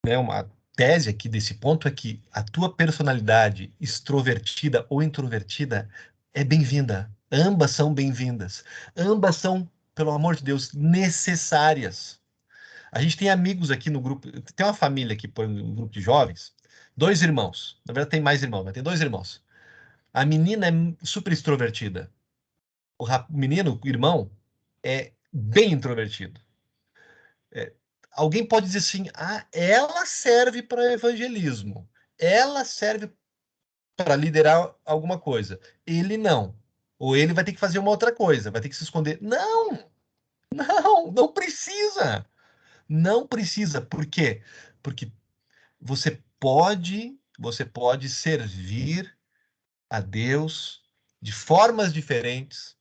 né, uma tese aqui desse ponto é que a tua personalidade extrovertida ou introvertida é bem-vinda. Ambas são bem-vindas. Ambas são, pelo amor de Deus, necessárias. A gente tem amigos aqui no grupo, tem uma família aqui, um grupo de jovens, 2 irmãos. Na verdade, tem mais irmãos, mas tem 2 irmãos. A menina é super extrovertida. O menino, o irmão, é bem introvertido. alguém pode dizer assim, ela serve para evangelismo, ela serve para liderar alguma coisa. Ele não. Ou ele vai ter que fazer uma outra coisa, vai ter que se esconder. Não precisa. Não precisa. Por quê? Porque você pode servir a Deus de formas diferentes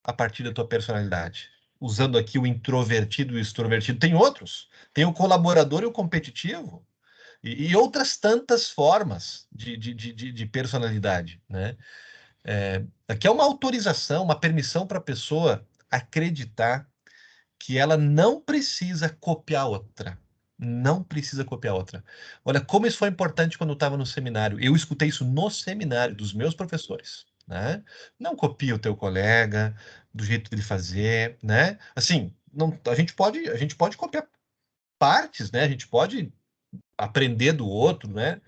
a partir da tua personalidade. Usando aqui o introvertido e o extrovertido. Tem outros. Tem o colaborador e o competitivo. E outras tantas formas de personalidade, né? Aqui é uma autorização, uma permissão para a pessoa acreditar que ela não precisa copiar outra. Não precisa copiar outra. Olha, como isso foi importante quando eu estava no seminário. Eu escutei isso no seminário dos meus professores, né? Não copia o teu colega do jeito dele fazer, né? Assim, não, a gente pode copiar partes, né? A gente pode aprender do outro, né?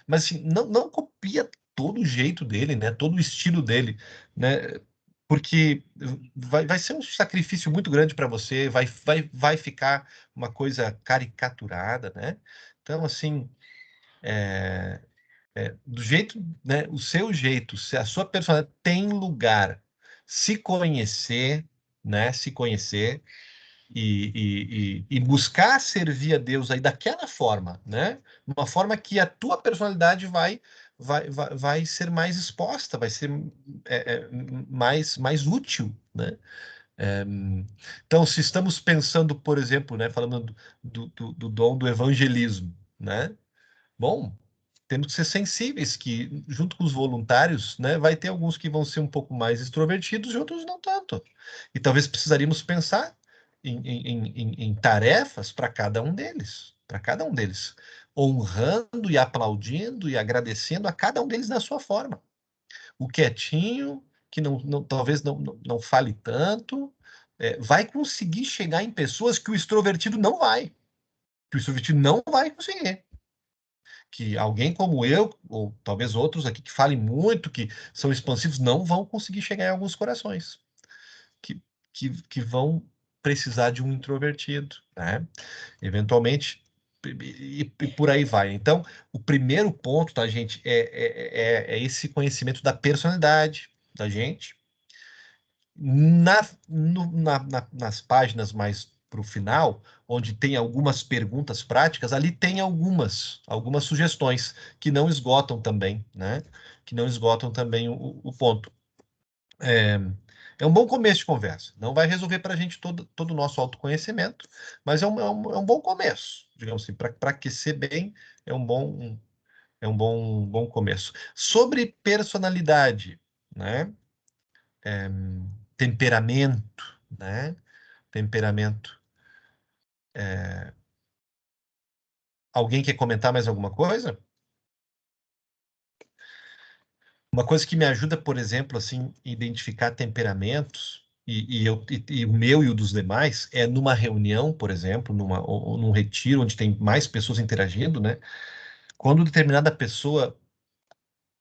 Mas assim, não copia todo o jeito dele, né? Todo o estilo dele, né? Porque vai ser um sacrifício muito grande para você, vai ficar uma coisa caricaturada, né? Então, assim, do jeito, né? O seu jeito, se a sua personalidade tem lugar, se conhecer, né? Se conhecer e buscar servir a Deus aí daquela forma, né? Uma forma que a tua personalidade vai ser mais exposta, vai ser mais útil, né? É, então, se estamos pensando, por exemplo, né, falando do dom do evangelismo, né? Bom, temos que ser sensíveis que, junto com os voluntários, né, vai ter alguns que vão ser um pouco mais extrovertidos e outros não tanto. E talvez precisaríamos pensar em tarefas para cada um deles, honrando e aplaudindo e agradecendo a cada um deles na sua forma. O quietinho, que talvez não fale tanto, vai conseguir chegar em pessoas que o extrovertido não vai, que o extrovertido não vai conseguir, que alguém como eu, ou talvez outros aqui que falem muito, que são expansivos, não vão conseguir chegar em alguns corações, que vão precisar de um introvertido, né? Eventualmente, e por aí vai. Então, o primeiro ponto, tá, gente, é esse conhecimento da personalidade da gente. Nas páginas mais para o final, onde tem algumas perguntas práticas, ali tem algumas sugestões que não esgotam também, né? Que não esgotam também o ponto. É um bom começo de conversa. Não vai resolver para a gente todo o nosso autoconhecimento, mas é um bom começo, digamos assim, para aquecer bem, é um bom começo. Sobre personalidade, né? Temperamento, né? Temperamento. Alguém quer comentar mais alguma coisa? Uma coisa que me ajuda, por exemplo, assim, identificar temperamentos e o meu e o dos demais é numa reunião, por exemplo, ou num retiro onde tem mais pessoas interagindo, né? Quando determinada pessoa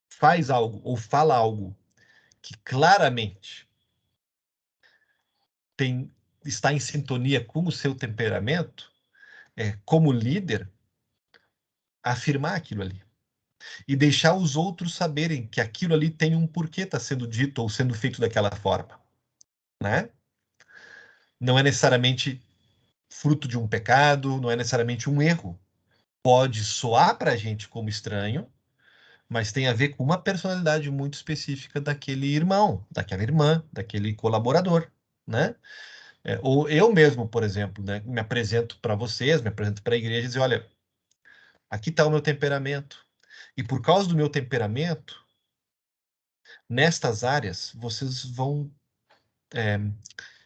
faz algo ou fala algo que claramente está em sintonia com o seu temperamento, como líder, afirmar aquilo ali e deixar os outros saberem que aquilo ali tem um porquê está sendo dito ou sendo feito daquela forma, né? Não é necessariamente fruto de um pecado, não é necessariamente um erro. Pode soar para a gente como estranho, mas tem a ver com uma personalidade muito específica daquele irmão, daquela irmã, daquele colaborador, né? Ou eu mesmo, por exemplo, né, me apresento para vocês, me apresento para a igreja e dizer, olha, aqui está o meu temperamento. E por causa do meu temperamento, nestas áreas, vocês vão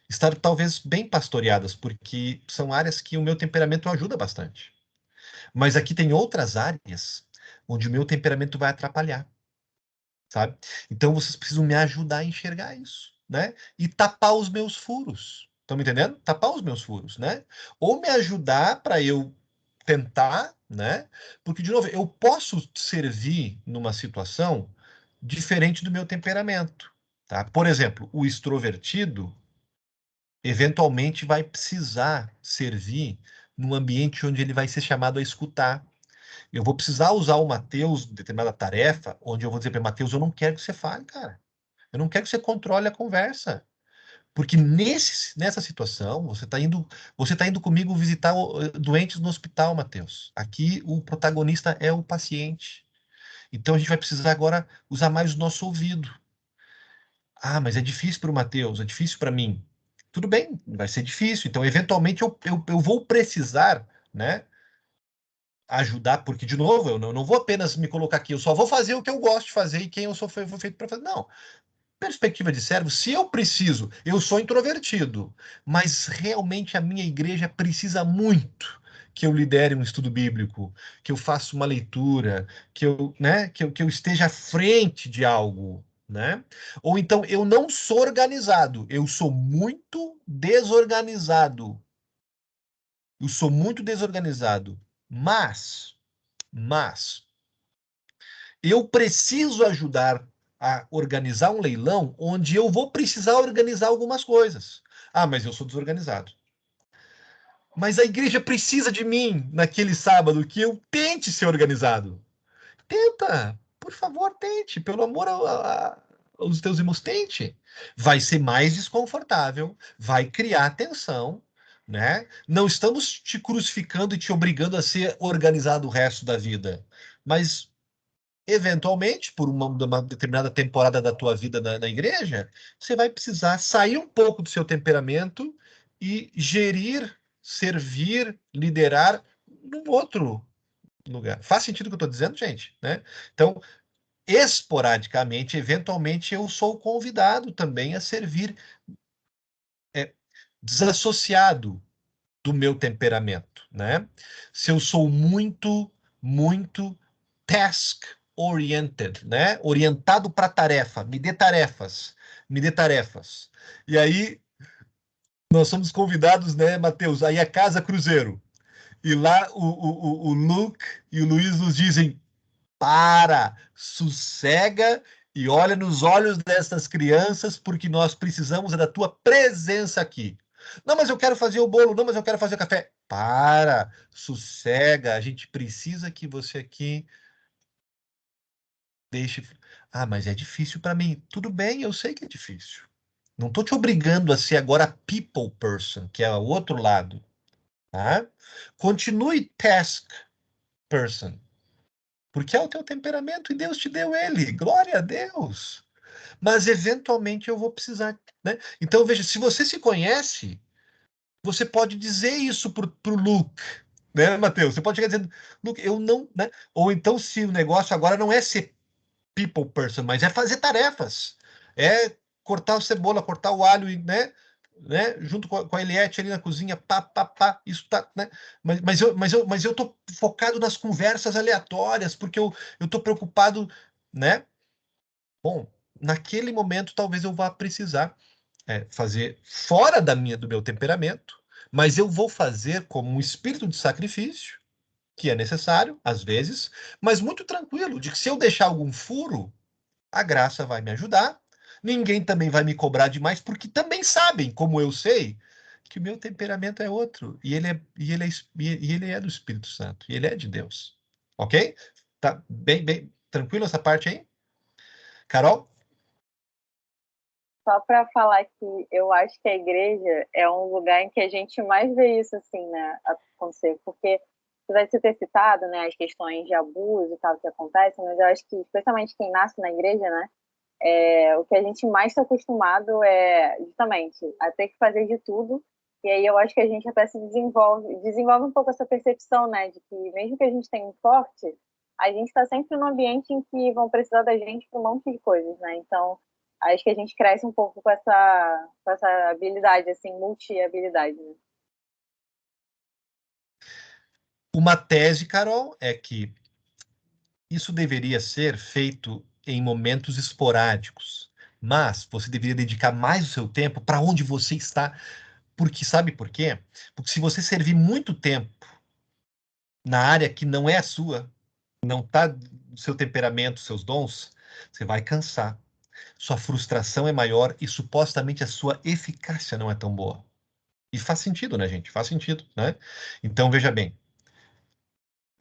estar talvez bem pastoreadas, porque são áreas que o meu temperamento ajuda bastante. Mas aqui tem outras áreas onde o meu temperamento vai atrapalhar, sabe? Então vocês precisam me ajudar a enxergar isso, né? E tapar os meus furos. Estão me entendendo? Tapar os meus furos, né? Ou me ajudar para eu tentar, né? Porque, de novo, eu posso servir numa situação diferente do meu temperamento, tá? Por exemplo, o extrovertido eventualmente vai precisar servir num ambiente onde ele vai ser chamado a escutar. Eu vou precisar usar o Mateus em determinada tarefa, onde eu vou dizer para Mateus, eu não quero que você fale, cara. Eu não quero que você controle a conversa. Porque nessa situação, você tá indo comigo visitar doentes no hospital, Mateus. Aqui o protagonista é o paciente. Então a gente vai precisar agora usar mais o nosso ouvido. Ah, mas é difícil para o Mateus, é difícil para mim. Tudo bem, vai ser difícil. Então, eventualmente, eu vou precisar, né, ajudar, porque, de novo, eu não vou apenas me colocar aqui, eu só vou fazer o que eu gosto de fazer e quem eu sou foi feito para fazer. Não. Perspectiva de servo, se eu preciso, eu sou introvertido, mas realmente a minha igreja precisa muito que eu lidere um estudo bíblico, que eu faça uma leitura, que eu, né, que eu esteja à frente de algo, né? Ou então eu não sou organizado, eu sou muito desorganizado. Eu sou muito desorganizado, mas eu preciso ajudar a organizar um leilão onde eu vou precisar organizar algumas coisas. Ah, mas eu sou desorganizado. Mas a igreja precisa de mim naquele sábado que eu tente ser organizado. Tenta, por favor, tente, pelo amor aos teus irmãos, tente. Vai ser mais desconfortável, vai criar tensão, né? Não estamos te crucificando e te obrigando a ser organizado o resto da vida, mas eventualmente, por uma determinada temporada da tua vida na igreja, você vai precisar sair um pouco do seu temperamento e gerir, servir, liderar num outro lugar. Faz sentido o que eu estou dizendo, gente? Né? Então, esporadicamente, eventualmente, eu sou convidado também a servir desassociado do meu temperamento, né? Se eu sou muito task oriented, né? Orientado para tarefa, me dê tarefas. E aí nós somos convidados, né, Matheus, aí a Casa Cruzeiro. E lá o Luke e o Luiz nos dizem: para, sossega e olha nos olhos dessas crianças, porque nós precisamos da tua presença aqui. Não, mas eu quero fazer o bolo, não, mas eu quero fazer o café. Para, sossega, a gente precisa que você aqui deixe. Ah, mas é difícil para mim. Tudo bem, eu sei que é difícil. Não estou te obrigando a ser agora people person, que é o outro lado. Tá? Continue task person. Porque é o teu temperamento e Deus te deu ele. Glória a Deus. Mas eventualmente eu vou precisar, né? Então veja, se você se conhece, você pode dizer isso pro Luke, né, Mateus? Você pode chegar dizendo, Luke, eu não, né? Ou então se o negócio agora não é ser people person, mas é fazer tarefas, é cortar a cebola, cortar o alho, junto com a Eliette ali na cozinha, pá, isso tá, né? Mas eu tô focado nas conversas aleatórias, porque eu tô preocupado, né? Bom, naquele momento talvez eu vá precisar fazer fora do meu temperamento, mas eu vou fazer como um espírito de sacrifício, que é necessário, às vezes, mas muito tranquilo, de que se eu deixar algum furo, a graça vai me ajudar, ninguém também vai me cobrar demais, porque também sabem, como eu sei, que o meu temperamento é outro, e ele é do Espírito Santo, e ele é de Deus. Ok? Tá bem tranquilo essa parte aí? Carol? Só para falar que eu acho que a igreja é um lugar em que a gente mais vê isso, assim, né, acontecer, porque apesar de você ter citado, né, as questões de abuso e tal que acontecem, mas eu acho que, especialmente quem nasce na igreja, né, o que a gente mais está acostumado é, justamente, a ter que fazer de tudo, e aí eu acho que a gente até se desenvolve um pouco essa percepção, né, de que mesmo que a gente tenha um forte, a gente está sempre num ambiente em que vão precisar da gente para um monte de coisas, né, então acho que a gente cresce um pouco com essa habilidade, assim, multi-habilidade, né? Uma tese, Carol, é que isso deveria ser feito em momentos esporádicos, mas você deveria dedicar mais o seu tempo para onde você está, porque sabe por quê? Porque se você servir muito tempo na área que não é a sua, não está no seu temperamento, seus dons, você vai cansar. Sua frustração é maior e supostamente a sua eficácia não é tão boa. E faz sentido, né, gente? Faz sentido, né? Então, veja bem,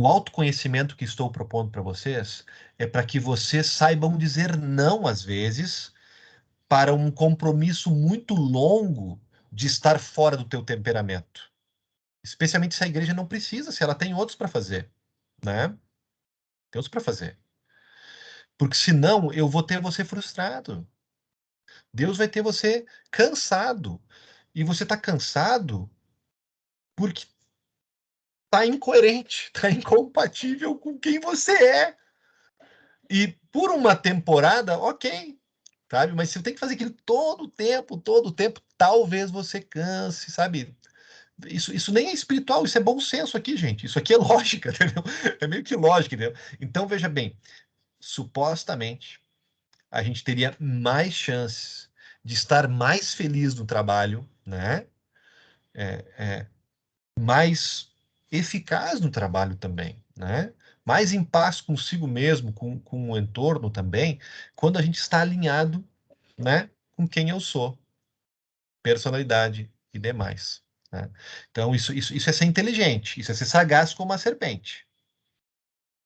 o autoconhecimento que estou propondo para vocês é para que vocês saibam dizer não, às vezes, para um compromisso muito longo de estar fora do teu temperamento. Especialmente se a igreja não precisa, se ela tem outros para fazer, né? Tem outros para fazer. Porque senão eu vou ter você frustrado. Deus vai ter você cansado. E você está cansado porque está incoerente, está incompatível com quem você é. E por uma temporada, ok, sabe? Mas se você tem que fazer aquilo todo o tempo, talvez você canse, sabe? Isso nem é espiritual, isso é bom senso aqui, gente. Isso aqui é lógica, entendeu? É meio que lógica, entendeu? Então, veja bem, supostamente, a gente teria mais chances de estar mais feliz no trabalho, né? Mais eficaz no trabalho também, né? Mais em paz consigo mesmo, com o entorno também, quando a gente está alinhado, né, com quem eu sou, personalidade e demais, né? Então, isso é ser inteligente, isso é ser sagaz como a serpente.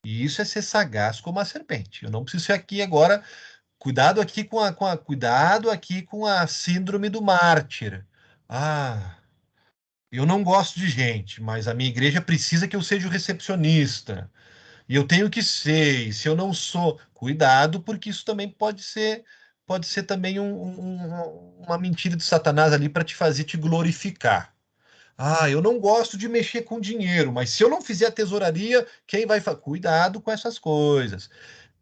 E isso é ser sagaz como a serpente. Eu não preciso ser aqui agora. Cuidado aqui cuidado aqui com a síndrome do mártir. Ah, eu não gosto de gente, mas a minha igreja precisa que eu seja o recepcionista. E eu tenho que ser, e se eu não sou, cuidado, porque isso também pode ser também uma mentira de Satanás ali para te fazer te glorificar. Ah, eu não gosto de mexer com dinheiro, mas se eu não fizer a tesouraria, quem vai fazer? Cuidado com essas coisas.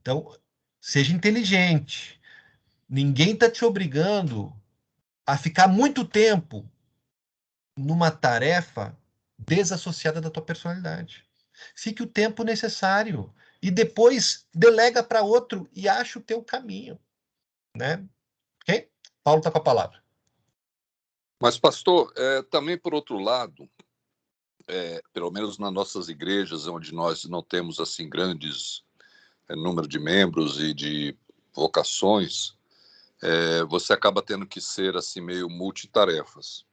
Então, seja inteligente. Ninguém está te obrigando a ficar muito tempo numa tarefa desassociada da tua personalidade. Fique o tempo necessário e depois delega para outro e acha o teu caminho, né? Ok? Paulo está com a palavra. Mas, pastor, também por outro lado, pelo menos nas nossas igrejas, onde nós não temos assim grandes número de membros e de vocações, você acaba tendo que ser assim meio multitarefas.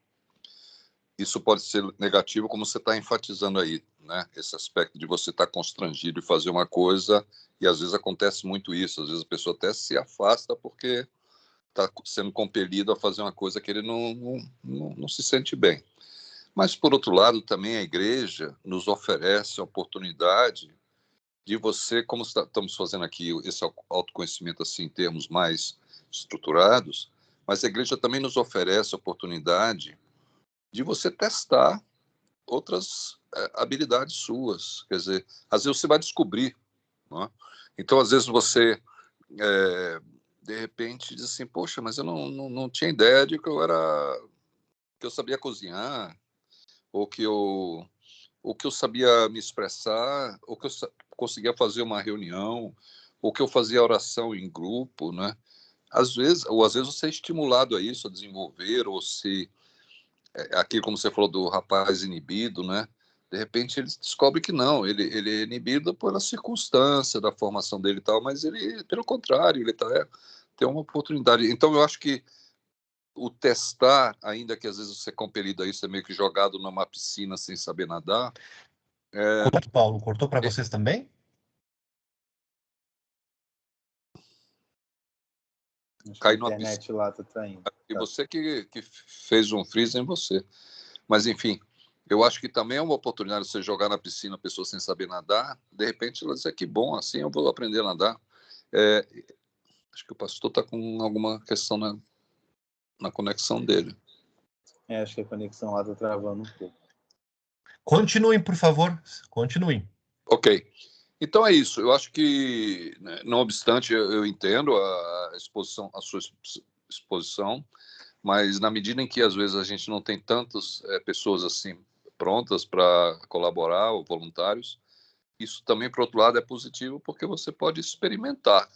Isso pode ser negativo, como você está enfatizando aí, né? Esse aspecto de você estar constrangido e fazer uma coisa, e às vezes acontece muito isso, às vezes a pessoa até se afasta porque está sendo compelido a fazer uma coisa que ele não se sente bem. Mas, por outro lado, também a igreja nos oferece a oportunidade de você, como estamos fazendo aqui, esse autoconhecimento assim, em termos mais estruturados, mas a igreja também nos oferece a oportunidade de você testar outras habilidades suas. Quer dizer, às vezes você vai descobrir. Não é? Então, às vezes você, de repente, diz assim, poxa, mas eu não tinha ideia de que eu sabia cozinhar, ou que eu sabia me expressar, ou que eu conseguia fazer uma reunião, ou que eu fazia oração em grupo, né? Às vezes você é estimulado a isso, a desenvolver, ou se aqui, como você falou do rapaz inibido, né? De repente ele descobre que não, ele é inibido pela circunstância da formação dele e tal, mas ele, pelo contrário, ele tem uma oportunidade. Então eu acho que o testar, ainda que às vezes você é compelido a isso, é meio que jogado numa piscina sem saber nadar. Paulo, cortou para vocês também? Cai na internet lá, tá traindo. E você que fez um freeze em você. Mas, enfim, eu acho que também é uma oportunidade de você jogar na piscina a pessoa sem saber nadar. De repente, ela diz, que bom, assim eu vou aprender a nadar. Acho que o pastor está com alguma questão na conexão dele. Acho que a conexão lá está travando um pouco. Continuem, por favor. Continuem. Ok. Então é isso. Eu acho que, né, não obstante, eu entendo a sua exposição, mas na medida em que às vezes a gente não tem tantas pessoas assim prontas para colaborar ou voluntários, isso também, por outro lado, é positivo porque você pode experimentar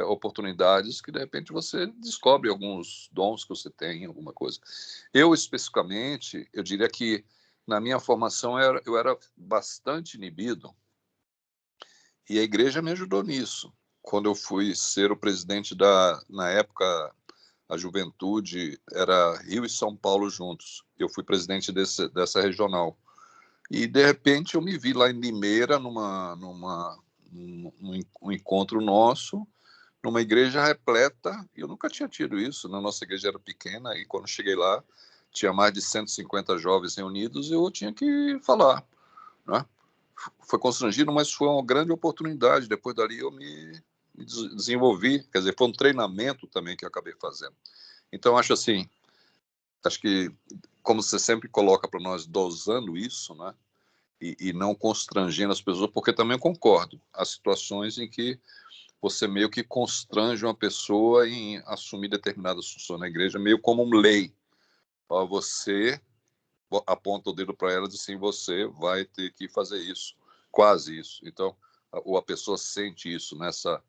oportunidades que de repente você descobre alguns dons que você tem, alguma coisa. Eu especificamente, eu diria que na minha formação eu era bastante inibido e a igreja me ajudou nisso. Quando eu fui ser o presidente na época, a juventude era Rio e São Paulo juntos. Eu fui presidente dessa regional. E, de repente, eu me vi lá em Limeira, um encontro nosso, numa igreja repleta, e eu nunca tinha tido isso. Na nossa igreja era pequena, e quando cheguei lá, tinha mais de 150 jovens reunidos, e eu tinha que falar, né? Foi constrangido, mas foi uma grande oportunidade. Depois dali eu me desenvolvi, quer dizer, foi um treinamento também que eu acabei fazendo. Então, acho que, como você sempre coloca para nós, dosando isso, né? E não constrangendo as pessoas, porque também concordo. Há situações em que você meio que constrange uma pessoa em assumir determinadas funções na igreja, meio como uma lei. Você aponta o dedo para ela e diz assim, você vai ter que fazer isso, quase isso. Então, ou a pessoa sente isso nessa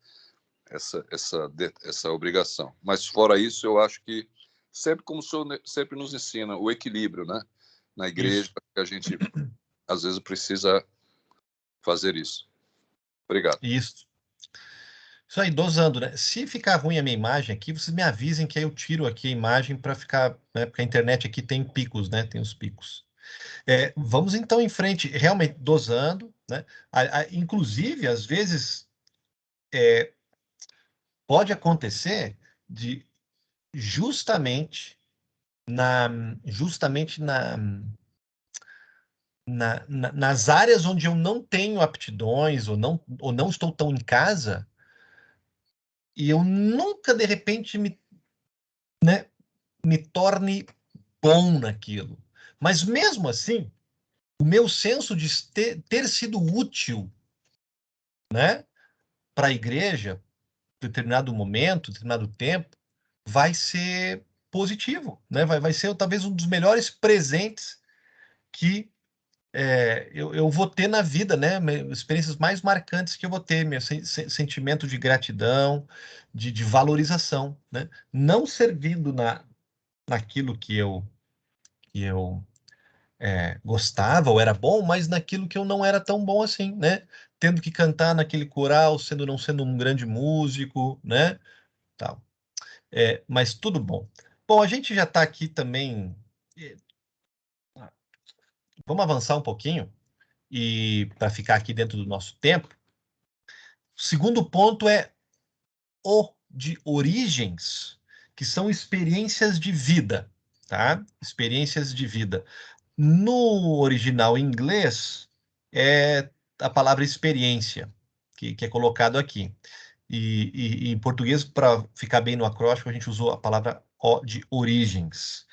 essa obrigação. Mas fora isso, eu acho que sempre, como o senhor sempre nos ensina, o equilíbrio, né? Na igreja, que a gente às vezes precisa fazer isso. Obrigado. Isso aí, dosando, né? Se ficar ruim a minha imagem aqui, vocês me avisem que aí eu tiro aqui a imagem para ficar, né? Porque a internet aqui tem picos, né? Tem os picos. Vamos então em frente, realmente dosando, né? Inclusive, às vezes, pode acontecer de justamente nas áreas onde eu não tenho aptidões ou não estou tão em casa, e eu nunca, de repente, me torne bom naquilo. Mas mesmo assim, o meu senso de ter sido útil, né, para a igreja, em determinado momento, em determinado tempo, vai ser positivo, né? Vai ser talvez um dos melhores presentes que eu vou ter na vida, né? Experiências mais marcantes que eu vou ter, meu sentimento de gratidão, de valorização, né? Não servindo naquilo que eu gostava ou era bom, mas naquilo que eu não era tão bom assim, né? Tendo que cantar naquele coral, não sendo um grande músico, né? Tal. Mas tudo bom. Bom, a gente já está aqui também. Vamos avançar um pouquinho e para ficar aqui dentro do nosso tempo. O segundo ponto é o de origens, que são experiências de vida, tá? Experiências de vida. No original em inglês, é a palavra experiência, que é colocado aqui. E em português, para ficar bem no acróstico, a gente usou a palavra de origens.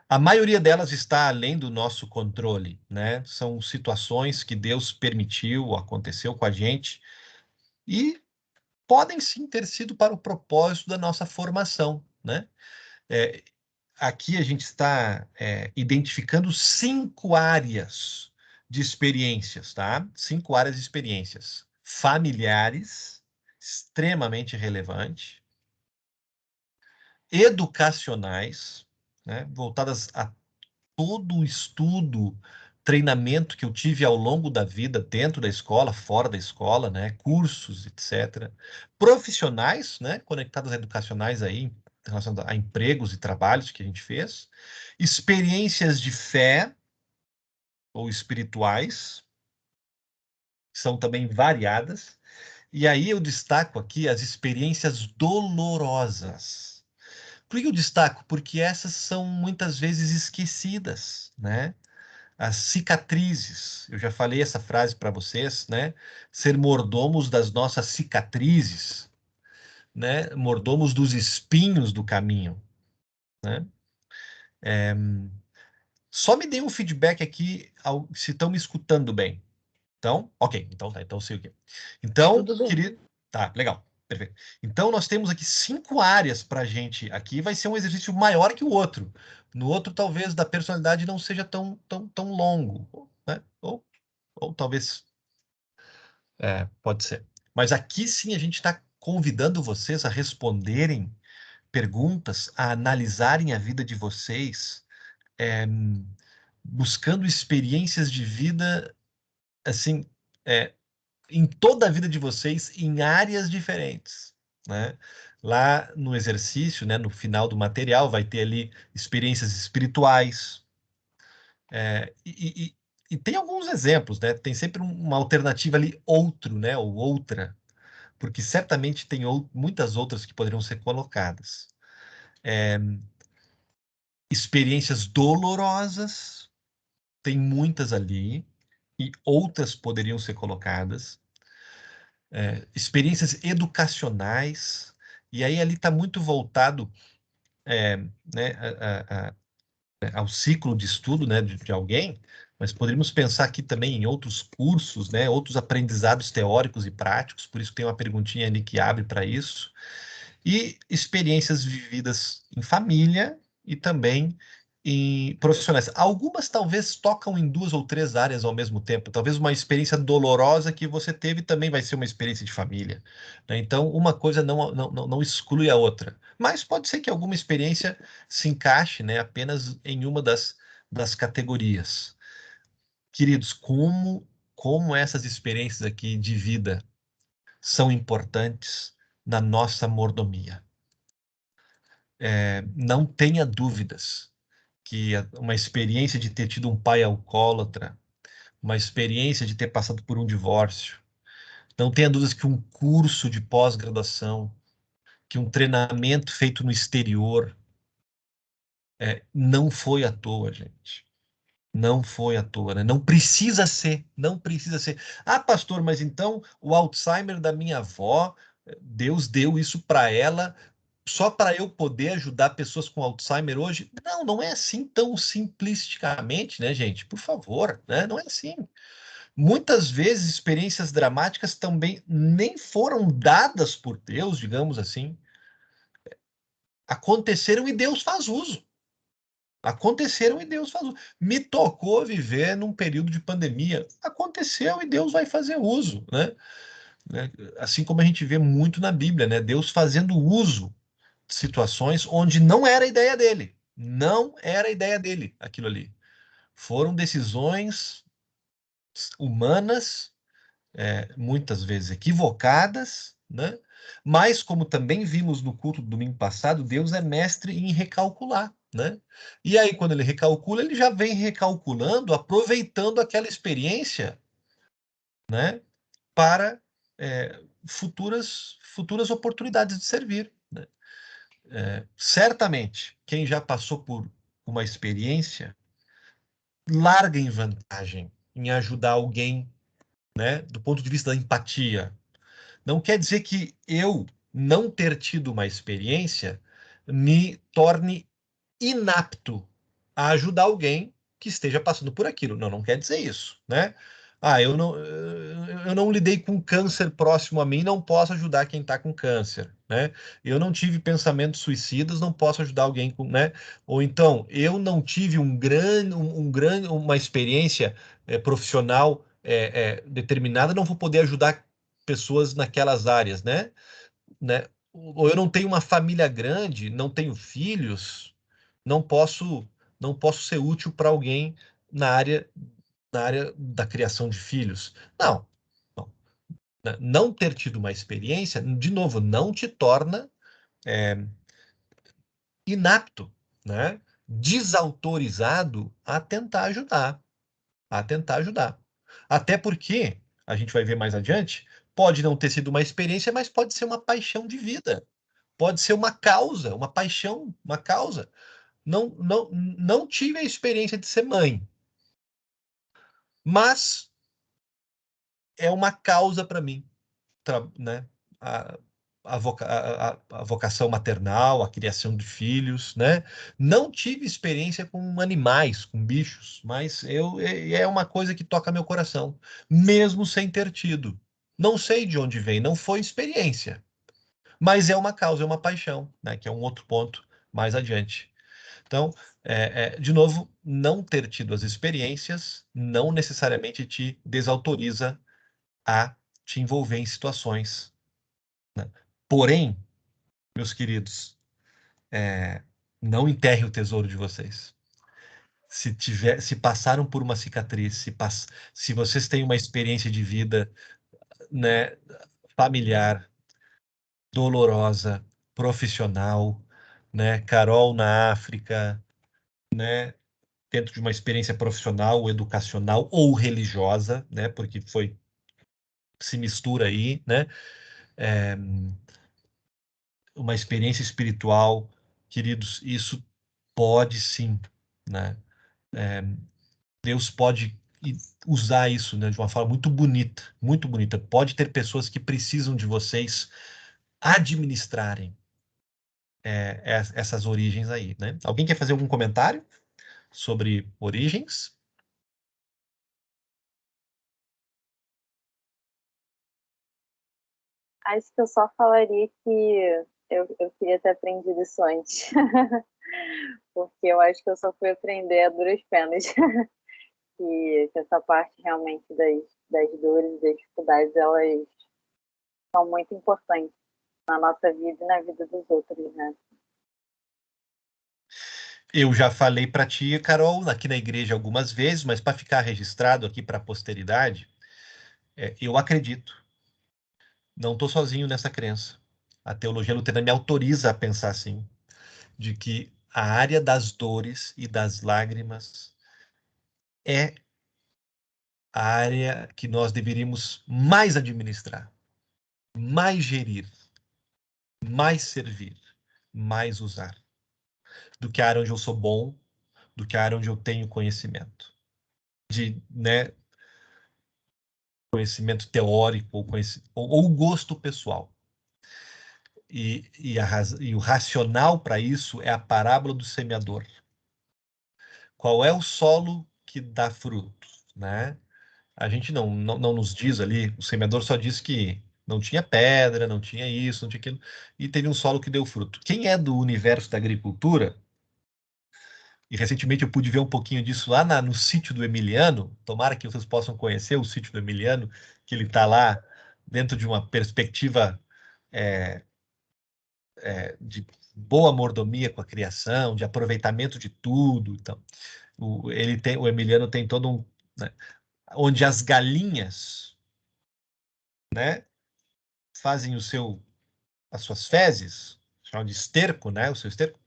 A maioria delas está além do nosso controle, né? São situações que Deus permitiu, aconteceu com a gente, e podem sim ter sido para o propósito da nossa formação, né? Aqui a gente está identificando 5 áreas de experiências, tá? 5 áreas de experiências. Familiares, extremamente relevante. Educacionais, né? Voltadas a todo o estudo, treinamento que eu tive ao longo da vida, dentro da escola, fora da escola, né? Cursos, etc. Profissionais, né? Conectadas a educacionais aí, em relação a empregos e trabalhos que a gente fez. Experiências de fé ou espirituais, que são também variadas. E aí eu destaco aqui as experiências dolorosas. Por que eu destaco? Porque essas são muitas vezes esquecidas, né? As cicatrizes. Eu já falei essa frase para vocês, né? Ser mordomos das nossas cicatrizes, né? Mordomos dos espinhos do caminho, né? Só me dê um feedback aqui se estão me escutando bem. Então, ok. Então tá. Então sei o quê. Então, Tudo bem. querido. Tá, legal. Perfeito. Então, nós temos aqui 5 áreas para a gente. Aqui vai ser um exercício maior que o outro. No outro, talvez, da personalidade não seja tão longo, né? Ou talvez. Pode ser. Mas aqui sim a gente está convidando vocês a responderem perguntas, a analisarem a vida de vocês, buscando experiências de vida, assim, em toda a vida de vocês, em áreas diferentes, né? Lá no exercício, né, no final do material, vai ter ali experiências espirituais. E tem alguns exemplos, né? Tem sempre uma alternativa ali, outro, né, ou outra, porque certamente tem muitas outras que poderiam ser colocadas. Experiências dolorosas, tem muitas ali, e outras poderiam ser colocadas. Experiências educacionais, e aí ali está muito voltado né, ao ciclo de estudo, né, de alguém, mas poderíamos pensar aqui também em outros cursos, né, outros aprendizados teóricos e práticos, por isso tem uma perguntinha ali que abre para isso, e experiências vividas em família e também em profissionais. Algumas talvez tocam em 2 ou 3 áreas ao mesmo tempo. Talvez uma experiência dolorosa que você teve também vai ser uma experiência de família, né? Então, uma coisa não exclui a outra. Mas pode ser que alguma experiência se encaixe, né, apenas em uma das categorias. Queridos, como essas experiências aqui de vida são importantes na nossa mordomia. Não tenha dúvidas que uma experiência de ter tido um pai alcoólatra, uma experiência de ter passado por um divórcio, não tenha dúvidas que um curso de pós-graduação, que um treinamento feito no exterior, não foi à toa, gente. Não foi à toa, né? Não precisa ser, não precisa ser. Ah, pastor, mas então o Alzheimer da minha avó, Deus deu isso para ela só para eu poder ajudar pessoas com Alzheimer hoje? Não, não é assim tão simplisticamente, né, gente? Por favor, né? Não é assim. Muitas vezes experiências dramáticas também nem foram dadas por Deus, digamos assim. Aconteceram e Deus faz uso. Aconteceram e Deus faz uso. Me tocou viver num período de pandemia. Aconteceu e Deus vai fazer uso, né? Assim como a gente vê muito na Bíblia, né? Deus fazendo uso de situações onde não era a ideia dele. Não era a ideia dele, aquilo ali. Foram decisões humanas, muitas vezes equivocadas, né? Mas, como também vimos no culto do domingo passado, Deus é mestre em recalcular, né? E aí, quando ele recalcula, ele já vem recalculando, aproveitando aquela experiência, né? Para futuras oportunidades de servir, né? Certamente, quem já passou por uma experiência, larga em vantagem em ajudar alguém, né? Do ponto de vista da empatia. Não quer dizer que eu não ter tido uma experiência me torne inapto a ajudar alguém que esteja passando por aquilo. Não, não quer dizer isso, né? Ah, eu não lidei com câncer próximo a mim, não posso ajudar quem está com câncer, né? Eu não tive pensamentos suicidas, não posso ajudar alguém com, né? Ou então, eu não tive uma experiência profissional determinada, não vou poder ajudar pessoas naquelas áreas, né? Ou eu não tenho uma família grande, não tenho filhos, não posso não posso ser útil para alguém na área da criação de filhos. Não, não, né? Não ter tido uma experiência, de novo, não te torna inapto, né? Desautorizado a tentar ajudar, a tentar ajudar. Até porque, a gente vai ver mais adiante, pode não ter sido uma experiência, mas pode ser uma paixão de vida. Pode ser uma causa, uma paixão, uma causa. Não tive a experiência de ser mãe, mas é uma causa para mim, né? A, a vocação maternal, a criação de filhos, né? Não tive experiência com animais, com bichos, mas é uma coisa que toca meu coração, mesmo sem ter tido. Não sei de onde vem, não foi experiência, mas é uma causa, é uma paixão, né? Que é um outro ponto mais adiante. Então, de novo, não ter tido as experiências não necessariamente te desautoriza a te envolver em situações, né? Porém, meus queridos, não enterrem o tesouro de vocês. Se passaram por uma cicatriz, se vocês têm uma experiência de vida, né, familiar, dolorosa, profissional, né? Carol na África, né? Dentro de uma experiência profissional, educacional ou religiosa, né? Porque se mistura aí, né? Uma experiência espiritual, queridos, isso pode sim, né? Deus pode usar isso, né, de uma forma muito bonita, muito bonita. Pode ter pessoas que precisam de vocês administrarem essas origens aí, né? Alguém quer fazer algum comentário sobre origens? Acho que eu só falaria que eu queria ter aprendido isso antes. Porque eu acho que eu só fui aprender a duras penas. Que essa parte realmente das dores e das dificuldades, elas são muito importantes na nossa vida e na vida dos outros, né? Eu já falei para ti, Carol, aqui na igreja algumas vezes, mas para ficar registrado aqui para a posteridade, eu acredito. Não estou sozinho nessa crença. A teologia luterana me autoriza a pensar assim, de que a área das dores e das lágrimas é a área que nós deveríamos mais administrar, mais gerir, mais servir, mais usar, do que a área onde eu sou bom, do que a área onde eu tenho conhecimento. Né, conhecimento teórico ou gosto pessoal. E o racional para isso é a parábola do semeador. Qual é o solo que dá fruto, né? A gente não nos diz ali, o semeador só diz que não tinha pedra, não tinha isso, não tinha aquilo, e teve um solo que deu fruto. Quem é do universo da agricultura, e recentemente eu pude ver um pouquinho disso lá no sítio do Emiliano, tomara que vocês possam conhecer o sítio do Emiliano, que ele está lá dentro de uma perspectiva é, de boa mordomia com a criação, de aproveitamento de tudo. Então, o Emiliano tem todo um, né, onde as galinhas, né, fazem as suas fezes, chamam de esterco, né, o seu esterco.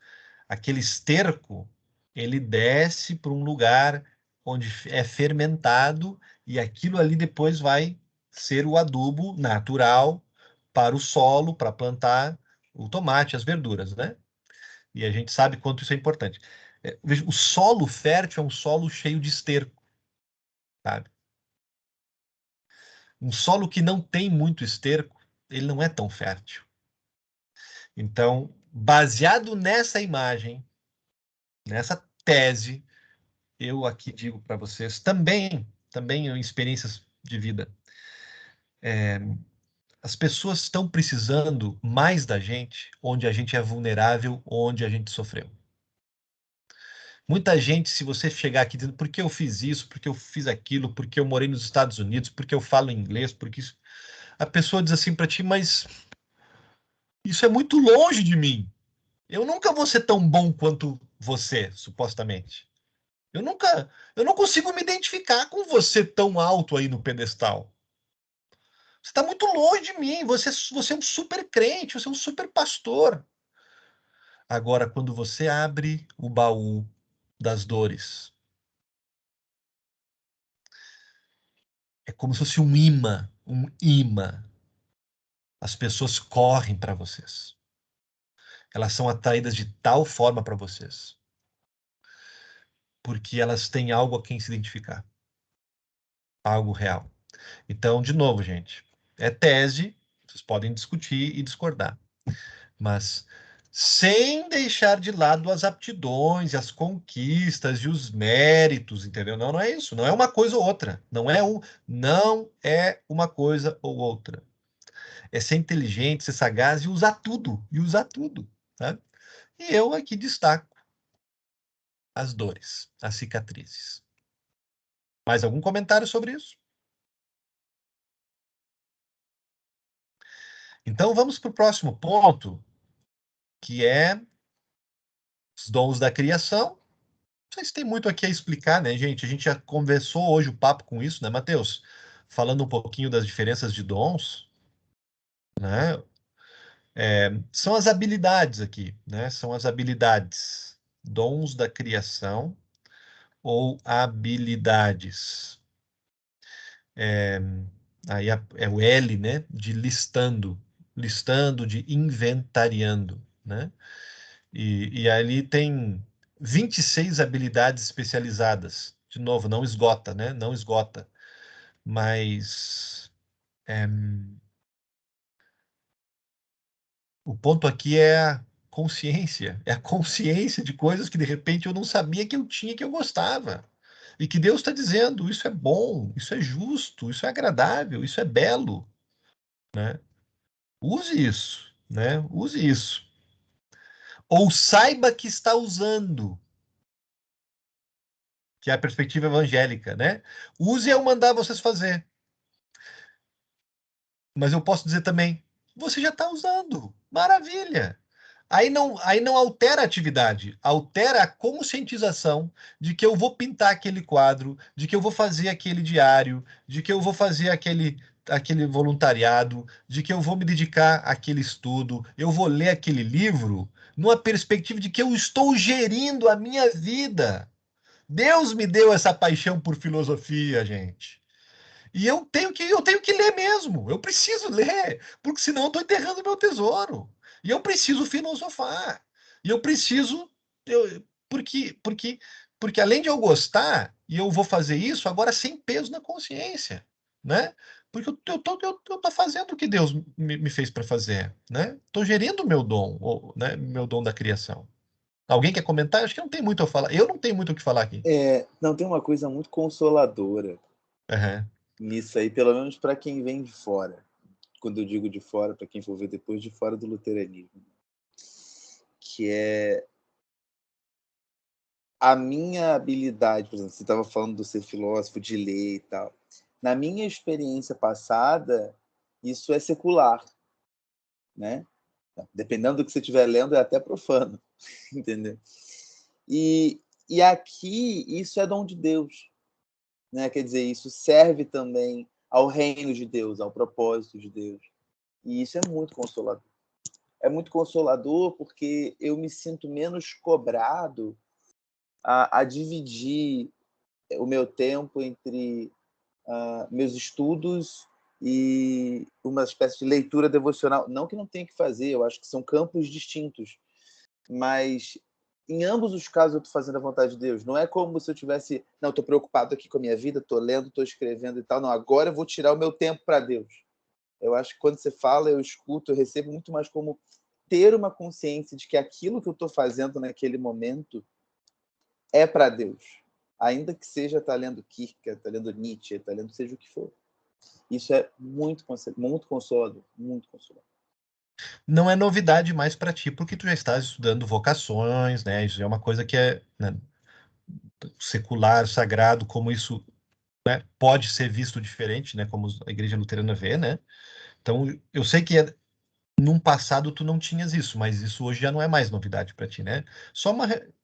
Aquele esterco, ele desce para um lugar onde é fermentado e aquilo ali depois vai ser o adubo natural para o solo, para plantar o tomate, as verduras, né? E a gente sabe quanto isso é importante. Veja, o solo fértil é um solo cheio de esterco, sabe? Um solo que não tem muito esterco, ele não é tão fértil. Então, baseado nessa imagem, nessa tese, eu aqui digo para vocês, também em experiências de vida, as pessoas estão precisando mais da gente onde a gente é vulnerável, onde a gente sofreu. Muita gente, se você chegar aqui dizendo por que eu fiz isso, por que eu fiz aquilo, por que eu morei nos Estados Unidos, por que eu falo inglês, porque isso... A pessoa diz assim para ti, mas isso é muito longe de mim. Eu nunca vou ser tão bom quanto você, supostamente. Eu não consigo me identificar com você tão alto aí no pedestal. Você está muito longe de mim. Você é um super crente, você é um super pastor. Agora, quando você abre o baú das dores, é como se fosse um imã, um imã. As pessoas correm para vocês. Elas são atraídas de tal forma para vocês, porque elas têm algo a quem se identificar, algo real. Então, de novo, gente, é tese, vocês podem discutir e discordar, mas sem deixar de lado as aptidões, as conquistas e os méritos, entendeu? Não é isso, não é uma coisa ou outra, não é uma coisa ou outra. É ser inteligente, ser sagaz e usar tudo, tá? E eu aqui destaco as dores, as cicatrizes. Mais algum comentário sobre isso? Então vamos para o próximo ponto, que é os dons da criação. Não sei se tem muito aqui a explicar, né, gente? A gente já conversou hoje o papo com isso, né, Matheus? Falando um pouquinho das diferenças de dons, né? São as habilidades aqui, né? São as habilidades, dons da criação ou habilidades. Aí é o L, né? De listando, de inventariando, né? E ali tem 26 habilidades especializadas. De novo, não esgota, né? Não esgota. Mas o ponto aqui é a consciência. É a consciência de coisas que de repente eu não sabia que eu tinha, que eu gostava. E que Deus está dizendo, isso é bom, isso é justo, isso é agradável, isso é belo, né? Use isso, né? Use isso. Ou saiba que está usando, que é a perspectiva evangélica, né? Use eu mandar vocês fazer. Mas eu posso dizer também, você já está usando. Maravilha. Aí não altera a atividade, altera a conscientização de que eu vou pintar aquele quadro, de que eu vou fazer aquele diário, de que eu vou fazer aquele voluntariado, de que eu vou me dedicar àquele estudo, eu vou ler aquele livro, numa perspectiva de que eu estou gerindo a minha vida. Deus me deu essa paixão por filosofia, gente. E eu tenho que ler mesmo. Eu preciso ler, porque senão eu estou enterrando meu tesouro. E eu preciso filosofar. E eu preciso, porque além de eu gostar, e eu vou fazer isso agora sem peso na consciência, né? Porque eu tô fazendo o que Deus me fez para fazer, né? Estou gerindo o meu dom, né? Meu dom da criação. Alguém quer comentar? Acho que não tem muito a falar. Eu não tenho muito o que falar aqui. Não, tem uma coisa muito consoladora Uhum. nisso aí, pelo menos para quem vem de fora. Quando eu digo de fora, para quem for ver depois, de fora do luteranismo. Que é a minha habilidade, por exemplo, você estava falando do ser filósofo, de ler e tal. Na minha experiência passada, isso é secular, né? Dependendo do que você estiver lendo, é até profano, entendeu? E aqui, isso é dom de Deus, né? Quer dizer, isso serve também ao reino de Deus, ao propósito de Deus. E isso é muito consolador. É muito consolador porque eu me sinto menos cobrado a dividir o meu tempo entre meus estudos e uma espécie de leitura devocional. Não que não tenha que fazer, eu acho que são campos distintos, mas em ambos os casos eu estou fazendo a vontade de Deus. Não é como se eu tivesse, não, estou preocupado aqui com a minha vida, estou lendo, estou escrevendo e tal. Não, agora eu vou tirar o meu tempo para Deus. Eu acho que quando você fala, eu escuto, eu recebo muito mais como ter uma consciência de que aquilo que eu estou fazendo naquele momento é para Deus. Ainda que seja tá lendo Kierkegaard, tá lendo Nietzsche, tá lendo seja o que for. Isso é muito consolador, muito consolador. Não é novidade mais para ti, porque tu já estás estudando vocações, né? Isso é uma coisa que é, né, secular, sagrado, como isso, né, pode ser visto diferente, né? Como a Igreja Luterana vê, né? Então, eu sei que num passado tu não tinhas isso, mas isso hoje já não é mais novidade para ti, né?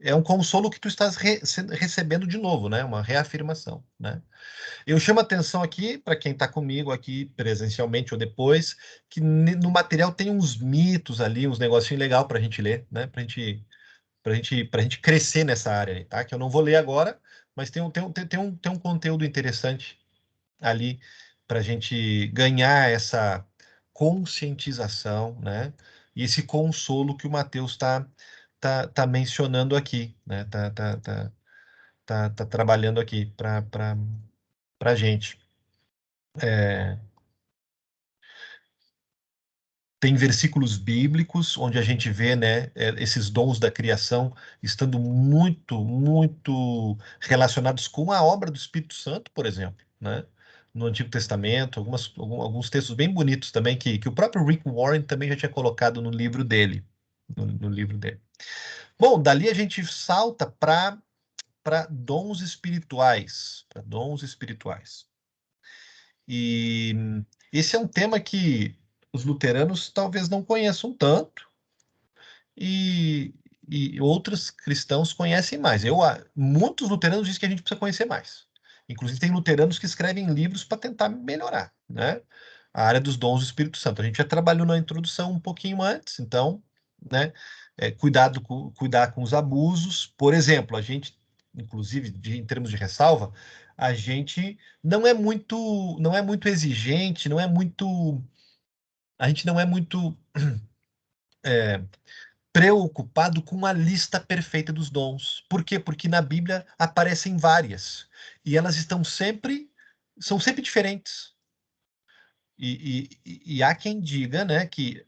É um consolo que tu estás recebendo de novo, né? Uma reafirmação, né? Eu chamo a atenção aqui, para quem está comigo aqui presencialmente ou depois, que no material tem uns mitos ali, uns negocinhos legais para a gente ler, né? Para gente crescer nessa área aí, tá? Que eu não vou ler agora, mas tem um conteúdo interessante ali para a gente ganhar essa conscientização, né? E esse consolo que o Mateus tá mencionando aqui, né? Tá trabalhando aqui para a gente. Tem versículos bíblicos onde a gente vê, né, esses dons da criação estando muito relacionados com a obra do Espírito Santo, por exemplo, né? No Antigo Testamento, alguns textos bem bonitos também que o próprio Rick Warren também já tinha colocado no livro dele, no livro dele. Bom, dali a gente salta para dons espirituais, E esse é um tema que os luteranos talvez não conheçam tanto e, e outros cristãos conhecem mais. Muitos luteranos dizem que a gente precisa conhecer mais. Inclusive, tem luteranos que escrevem livros para tentar melhorar, né? a área dos dons do Espírito Santo. A gente já trabalhou na introdução um pouquinho antes, então, né, cuidar com os abusos. Por exemplo, a gente, inclusive, em termos de ressalva, a gente não é muito exigente, a gente não é muito preocupado com a lista perfeita dos dons. Por quê? Porque na Bíblia aparecem várias e elas são sempre diferentes. E há quem diga, né, que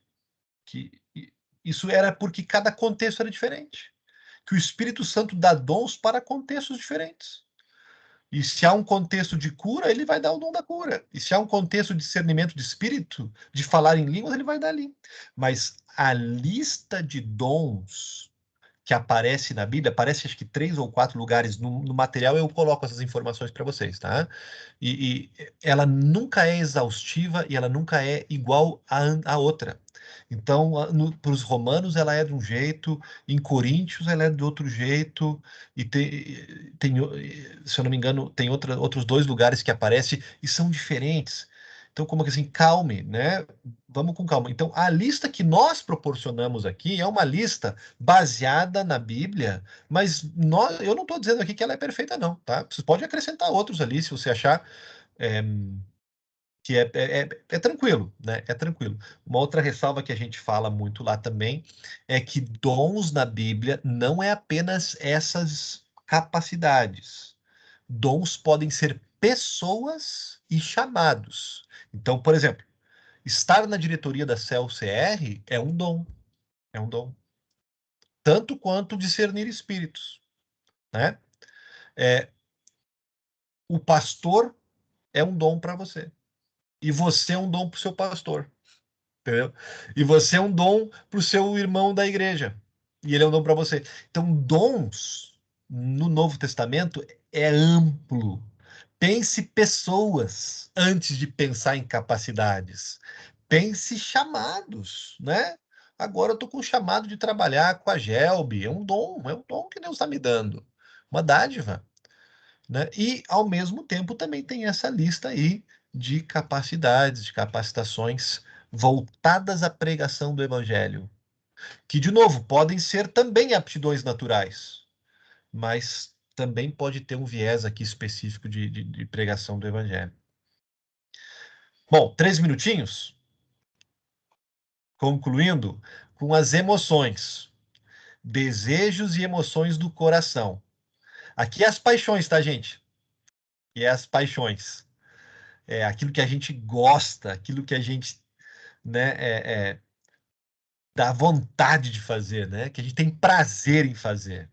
isso era porque cada contexto era diferente, que o Espírito Santo dá dons para contextos diferentes. E se há um contexto de cura, ele vai dar o dom da cura. E se há um contexto de discernimento de espírito, de falar em línguas, ele vai dar ali. Mas a lista de dons que aparece na Bíblia, aparece acho que 3 ou 4 lugares no material, eu coloco essas informações para vocês, tá? E ela nunca é exaustiva e ela nunca é igual à outra. Então, para os romanos ela é de um jeito, em Coríntios ela é de outro jeito, e tem se eu não me engano, tem outros 2 lugares que aparece e são diferentes. Então, como que assim, calme, né? Vamos com calma. Então, a lista que nós proporcionamos aqui é uma lista baseada na Bíblia, mas eu não estou dizendo aqui que ela é perfeita, não, tá? Você pode acrescentar outros ali, se você achar que é tranquilo, né? É tranquilo. Uma outra ressalva que a gente fala muito lá também é que dons na Bíblia não é apenas essas capacidades. Dons podem ser pessoas e chamados. Então, por exemplo, estar na diretoria da CEL-CR é um dom. É um dom. Tanto quanto discernir espíritos, né? O pastor é um dom para você. E você é um dom para o seu pastor. Entendeu? E você é um dom para o seu irmão da igreja. E ele é um dom para você. Então, dons no Novo Testamento é amplo. Pense pessoas antes de pensar em capacidades. Pense chamados, né? Agora eu estou com o chamado de trabalhar com a Gelbi. É um dom que Deus está me dando. Uma dádiva, né? E, ao mesmo tempo, também tem essa lista aí de capacidades, de capacitações voltadas à pregação do Evangelho, que, de novo, podem ser também aptidões naturais, mas também pode ter um viés aqui específico de pregação do Evangelho. Bom, 3 minutinhos, concluindo com as emoções, desejos e emoções do coração. Aqui é as paixões, tá, gente? E é as paixões. É aquilo que a gente gosta, aquilo que a gente, né, dá vontade de fazer, né? Que a gente tem prazer em fazer.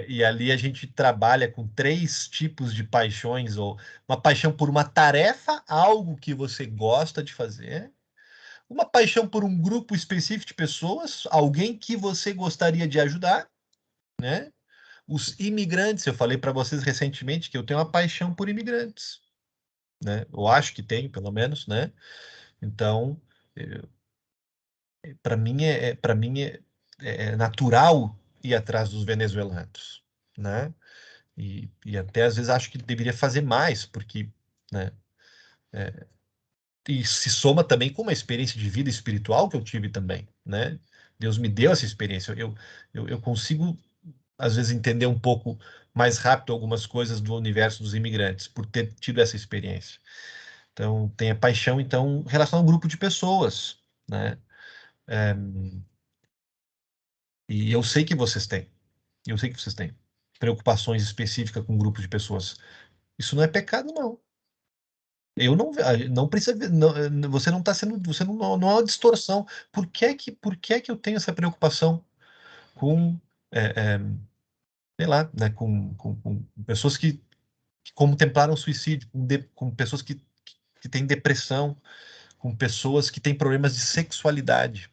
E ali a gente trabalha com 3 tipos de paixões, ou uma paixão por uma tarefa, algo que você gosta de fazer, uma paixão por um grupo específico de pessoas, alguém que você gostaria de ajudar, né? Os imigrantes, eu falei para vocês recentemente que eu tenho uma paixão por imigrantes, né? Eu acho que tenho, pelo menos, né? Então, para mim é natural ir atrás dos venezuelanos, né? E até às vezes acho que deveria fazer mais, porque, né? E se soma também com uma experiência de vida espiritual que eu tive também, né? Deus me deu essa experiência. Eu consigo, às vezes, entender um pouco mais rápido algumas coisas do universo dos imigrantes, por ter tido essa experiência. Então, tem a paixão, então, em relação a um grupo de pessoas, né? E eu sei que vocês têm. Eu sei que vocês têm preocupações específicas com um grupo de pessoas. Isso não é pecado, não. Eu não precisa ver, você não está sendo, você não é uma distorção. Por que que eu tenho essa preocupação com, é, é, sei lá, né, com pessoas que contemplaram suicídio, com pessoas que têm depressão, com pessoas que têm problemas de sexualidade,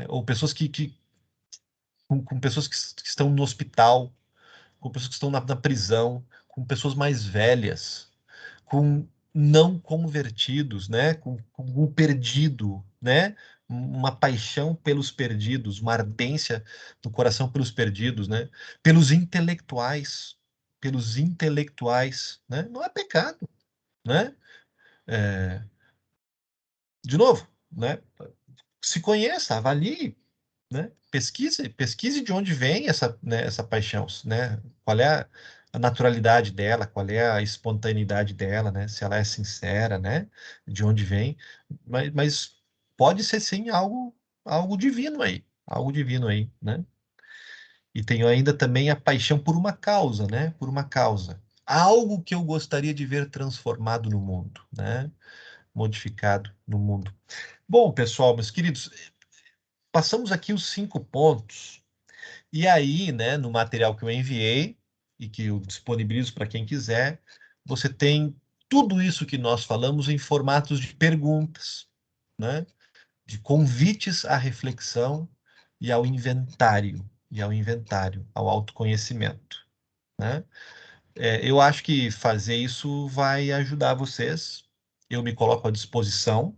ou pessoas com pessoas que estão no hospital, com pessoas que estão na prisão, com pessoas mais velhas, com não convertidos, né? Com o perdido, né? Uma paixão pelos perdidos, uma ardência no coração pelos perdidos, né? Pelos intelectuais, né? Não é pecado, né? De novo, né? Se conheça, avalie, né? Pesquise de onde vem essa, né, essa paixão, né? Qual é a naturalidade dela, qual é a espontaneidade dela, né? Se ela é sincera, né? De onde vem, mas pode ser sim algo divino aí, né? E tenho ainda também a paixão por uma causa, né? Por uma causa, algo que eu gostaria de ver transformado no mundo, né? Modificado no mundo. Bom, pessoal, meus queridos, passamos aqui os 5 pontos. E aí, né, no material que eu enviei e que eu disponibilizo para quem quiser, você tem tudo isso que nós falamos em formatos de perguntas, né, de convites à reflexão e ao inventário, ao autoconhecimento, né? Eu acho que fazer isso vai ajudar vocês. Eu me coloco à disposição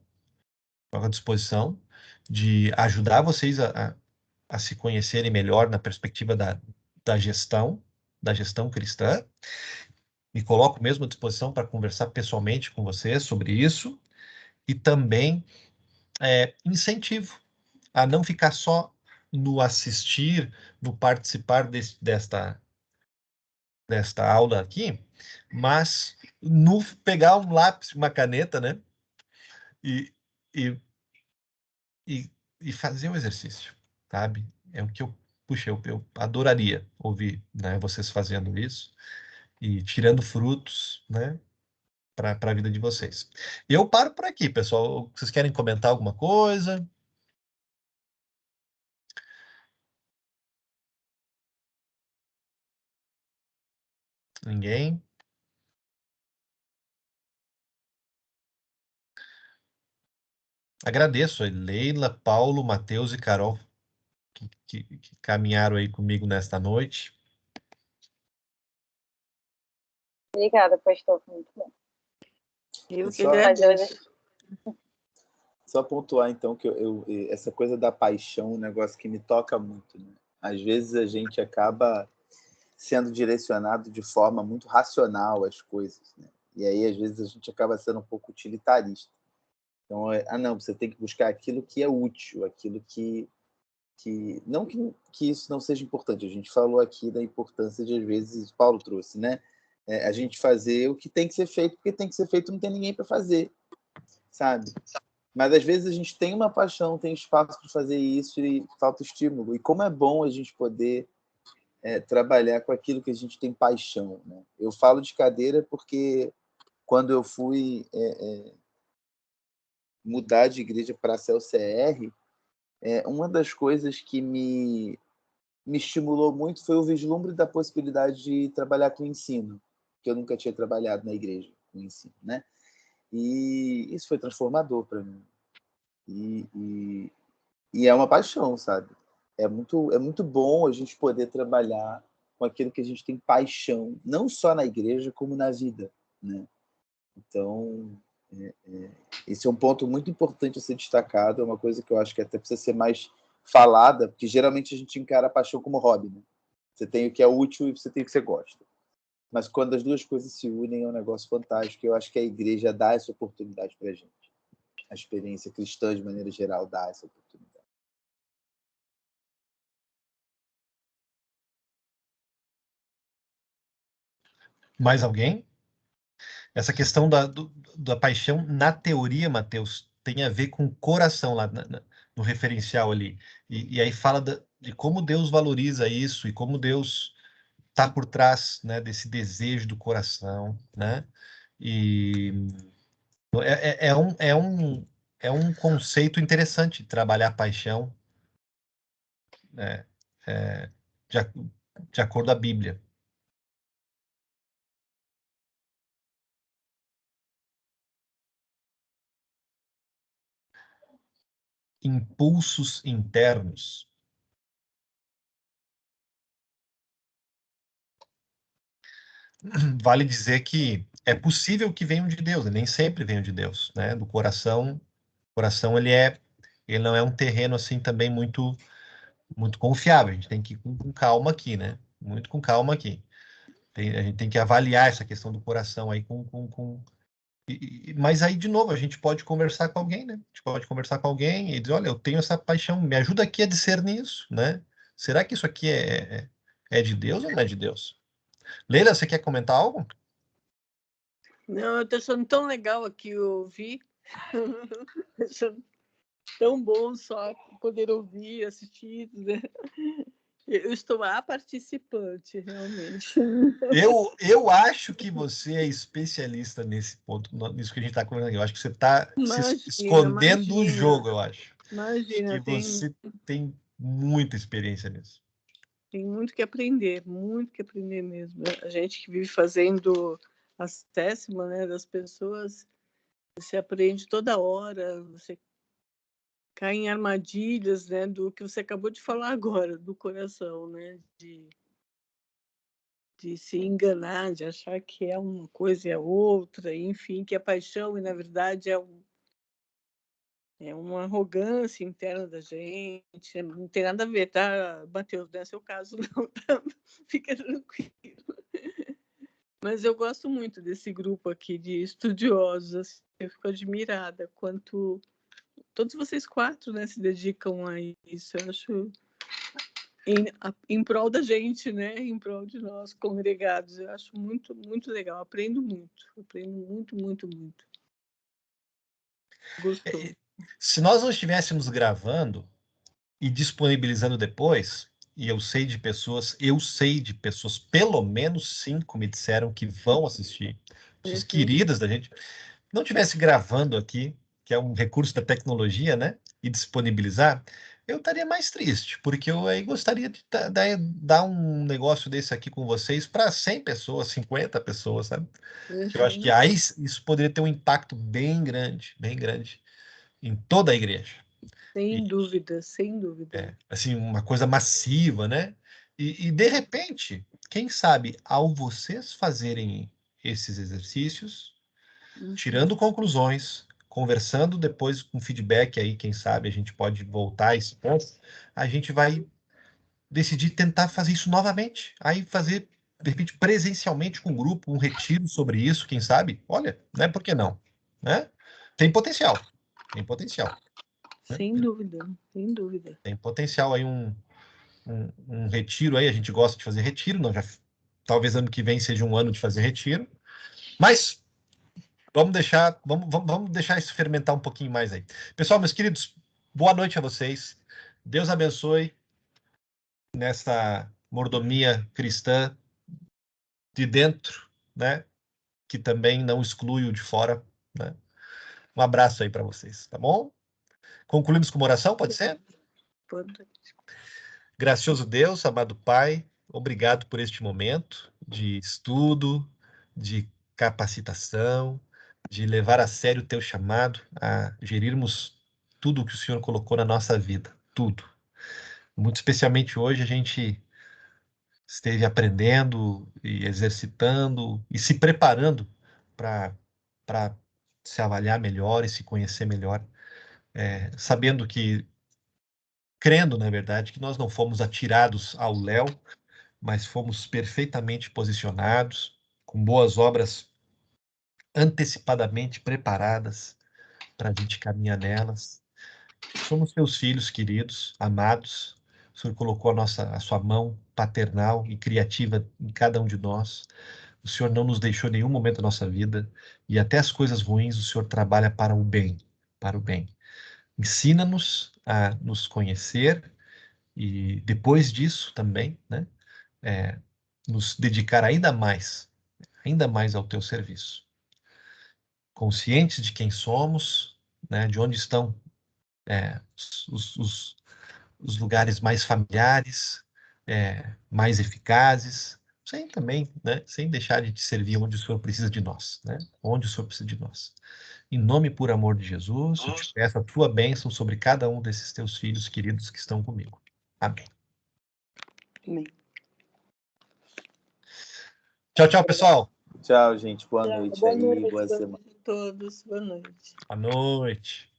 de ajudar vocês a se conhecerem melhor na perspectiva da gestão cristã. Me coloco mesmo à disposição para conversar pessoalmente com vocês sobre isso e também incentivo a não ficar só no assistir, no participar desta aula aqui, mas no pegar um lápis, uma caneta, né? E, e, e, e fazer o exercício, sabe? É o que eu adoraria ouvir, né, vocês fazendo isso e tirando frutos, né, para a vida de vocês. Eu paro por aqui, pessoal. Vocês querem comentar alguma coisa? Ninguém? Agradeço a Leila, Paulo, Matheus e Carol que caminharam aí comigo nesta noite. Obrigada, pastor. Foi muito bom. Eu que Só- agradeço. Só pontuar, então, que essa coisa da paixão é um negócio que me toca muito, né? Às vezes a gente acaba sendo direcionado de forma muito racional às coisas, né? E aí, às vezes, a gente acaba sendo um pouco utilitarista. Então, não, você tem que buscar aquilo que é útil, aquilo não que isso não seja importante. A gente falou aqui da importância de, às vezes, Paulo trouxe, né? A gente fazer o que tem que ser feito, porque tem que ser feito, não tem ninguém para fazer, sabe? Mas às vezes a gente tem uma paixão, tem espaço para fazer isso e falta estímulo. E como é bom a gente poder trabalhar com aquilo que a gente tem paixão, né? Eu falo de cadeira porque quando eu fui mudar de igreja para a CLCR, uma das coisas que me estimulou muito foi o vislumbre da possibilidade de trabalhar com ensino, que eu nunca tinha trabalhado na igreja com ensino, né? E isso foi transformador para mim. E é uma paixão, sabe? É muito bom a gente poder trabalhar com aquilo que a gente tem paixão, não só na igreja, como na vida, né? Então, esse é um ponto muito importante a ser destacado, é uma coisa que eu acho que até precisa ser mais falada, porque geralmente a gente encara a paixão como hobby, né? Você tem o que é útil e você tem o que você gosta. Mas quando as duas coisas se unem, é um negócio fantástico, e eu acho que a igreja dá essa oportunidade para a gente. A experiência cristã, de maneira geral, dá essa oportunidade. Mais alguém? Essa questão da paixão, na teoria, Mateus, tem a ver com o coração lá no referencial ali. E aí fala de como Deus valoriza isso e como Deus está por trás, né, desse desejo do coração, né? E é um conceito interessante trabalhar a paixão, né, é, de, de acordo com a Bíblia. Impulsos internos. Vale dizer que é possível que venham de Deus, nem sempre venham de Deus, né? Do coração, o coração ele não é um terreno assim também muito confiável. A gente tem que ir com calma aqui, né? Muito com calma aqui. A gente tem que avaliar essa questão do coração aí Mas aí, de novo, a gente pode conversar com alguém, né? A gente pode conversar com alguém e dizer, olha, eu tenho essa paixão, me ajuda aqui a discernir isso, né? Será que isso aqui é de Deus ou não é de Deus? Leila, você quer comentar algo? Não, eu estou achando tão legal aqui ouvir. Achando tão bom só poder ouvir, assistir, né? Eu estou a participante, realmente. Eu acho que você é especialista nesse ponto, nisso que a gente está conversando aqui. Eu acho que você está se escondendo do jogo, eu acho. Imagina, que você tem muita experiência nisso. Tem muito que aprender mesmo. A gente que vive fazendo a assessment, né, das pessoas, você aprende toda hora, você cai em armadilhas, né, do que você acabou de falar agora, do coração, né, de se enganar, de achar que é uma coisa e é outra, enfim, que é paixão e, na verdade, é uma arrogância interna da gente, não tem nada a ver, tá, Matheus? Não é seu caso, não, tá? Fica tranquilo. Mas eu gosto muito desse grupo aqui de estudiosos, assim, eu fico admirada quanto todos vocês 4, né, se dedicam a isso. Eu acho em prol da gente, né, em prol de nós congregados. Eu acho muito, muito legal. Aprendo muito, muito, muito. Gostou. Se nós não estivéssemos gravando e disponibilizando depois, e eu sei de pessoas, pelo menos 5 me disseram que vão assistir, pessoas queridas da gente, não tivesse gravando aqui, que é um recurso da tecnologia, né, e disponibilizar, eu estaria mais triste, porque eu aí gostaria de dar um negócio desse aqui com vocês para 100 pessoas, 50 pessoas, sabe? Eu acho que aí isso poderia ter um impacto bem grande em toda a igreja. Sem dúvida, sem dúvida. Assim, uma coisa massiva, né? E de repente, quem sabe, ao vocês fazerem esses exercícios, tirando conclusões, conversando depois com feedback aí, quem sabe a gente pode voltar a esse ponto, a gente vai decidir tentar fazer isso novamente. Aí fazer, de repente, presencialmente com o grupo, um retiro sobre isso, quem sabe? Olha, né? Por que não? Né? Tem potencial. Tem potencial. Sem dúvida, sem dúvida. Tem potencial aí um retiro aí, a gente gosta de fazer retiro, não, talvez ano que vem seja um ano de fazer retiro, mas vamos deixar isso fermentar um pouquinho mais aí. Pessoal, meus queridos, boa noite a vocês. Deus abençoe nessa mordomia cristã de dentro, né? Que também não exclui o de fora, né? Um abraço aí para vocês, tá bom? Concluímos com uma oração, pode ser? Pode. Gracioso Deus, amado Pai, obrigado por este momento de estudo, de capacitação, de levar a sério o teu chamado, a gerirmos tudo o que o Senhor colocou na nossa vida, tudo. Muito especialmente hoje a gente esteve aprendendo e exercitando e se preparando para se avaliar melhor e se conhecer melhor, sabendo que, crendo, na verdade, que nós não fomos atirados ao léu, mas fomos perfeitamente posicionados, com boas obras antecipadamente preparadas para a gente caminhar nelas. Somos teus filhos queridos, amados. O Senhor colocou a sua mão paternal e criativa em cada um de nós. O Senhor não nos deixou em nenhum momento da nossa vida e até as coisas ruins o Senhor trabalha para o bem, para o bem. Ensina-nos a nos conhecer e depois disso também, né, nos dedicar ainda mais ao teu serviço. Conscientes de quem somos, né, de onde estão os lugares mais familiares, mais eficazes, sem deixar de te servir onde o Senhor precisa de nós, né? Onde o Senhor precisa de nós. Em nome por amor de Jesus, eu te peço a tua bênção sobre cada um desses teus filhos queridos que estão comigo. Amém. Amém. Tchau, tchau, pessoal. Tchau, gente. Boa noite aí. Boa semana. Boa noite a todos. Boa noite. Boa noite.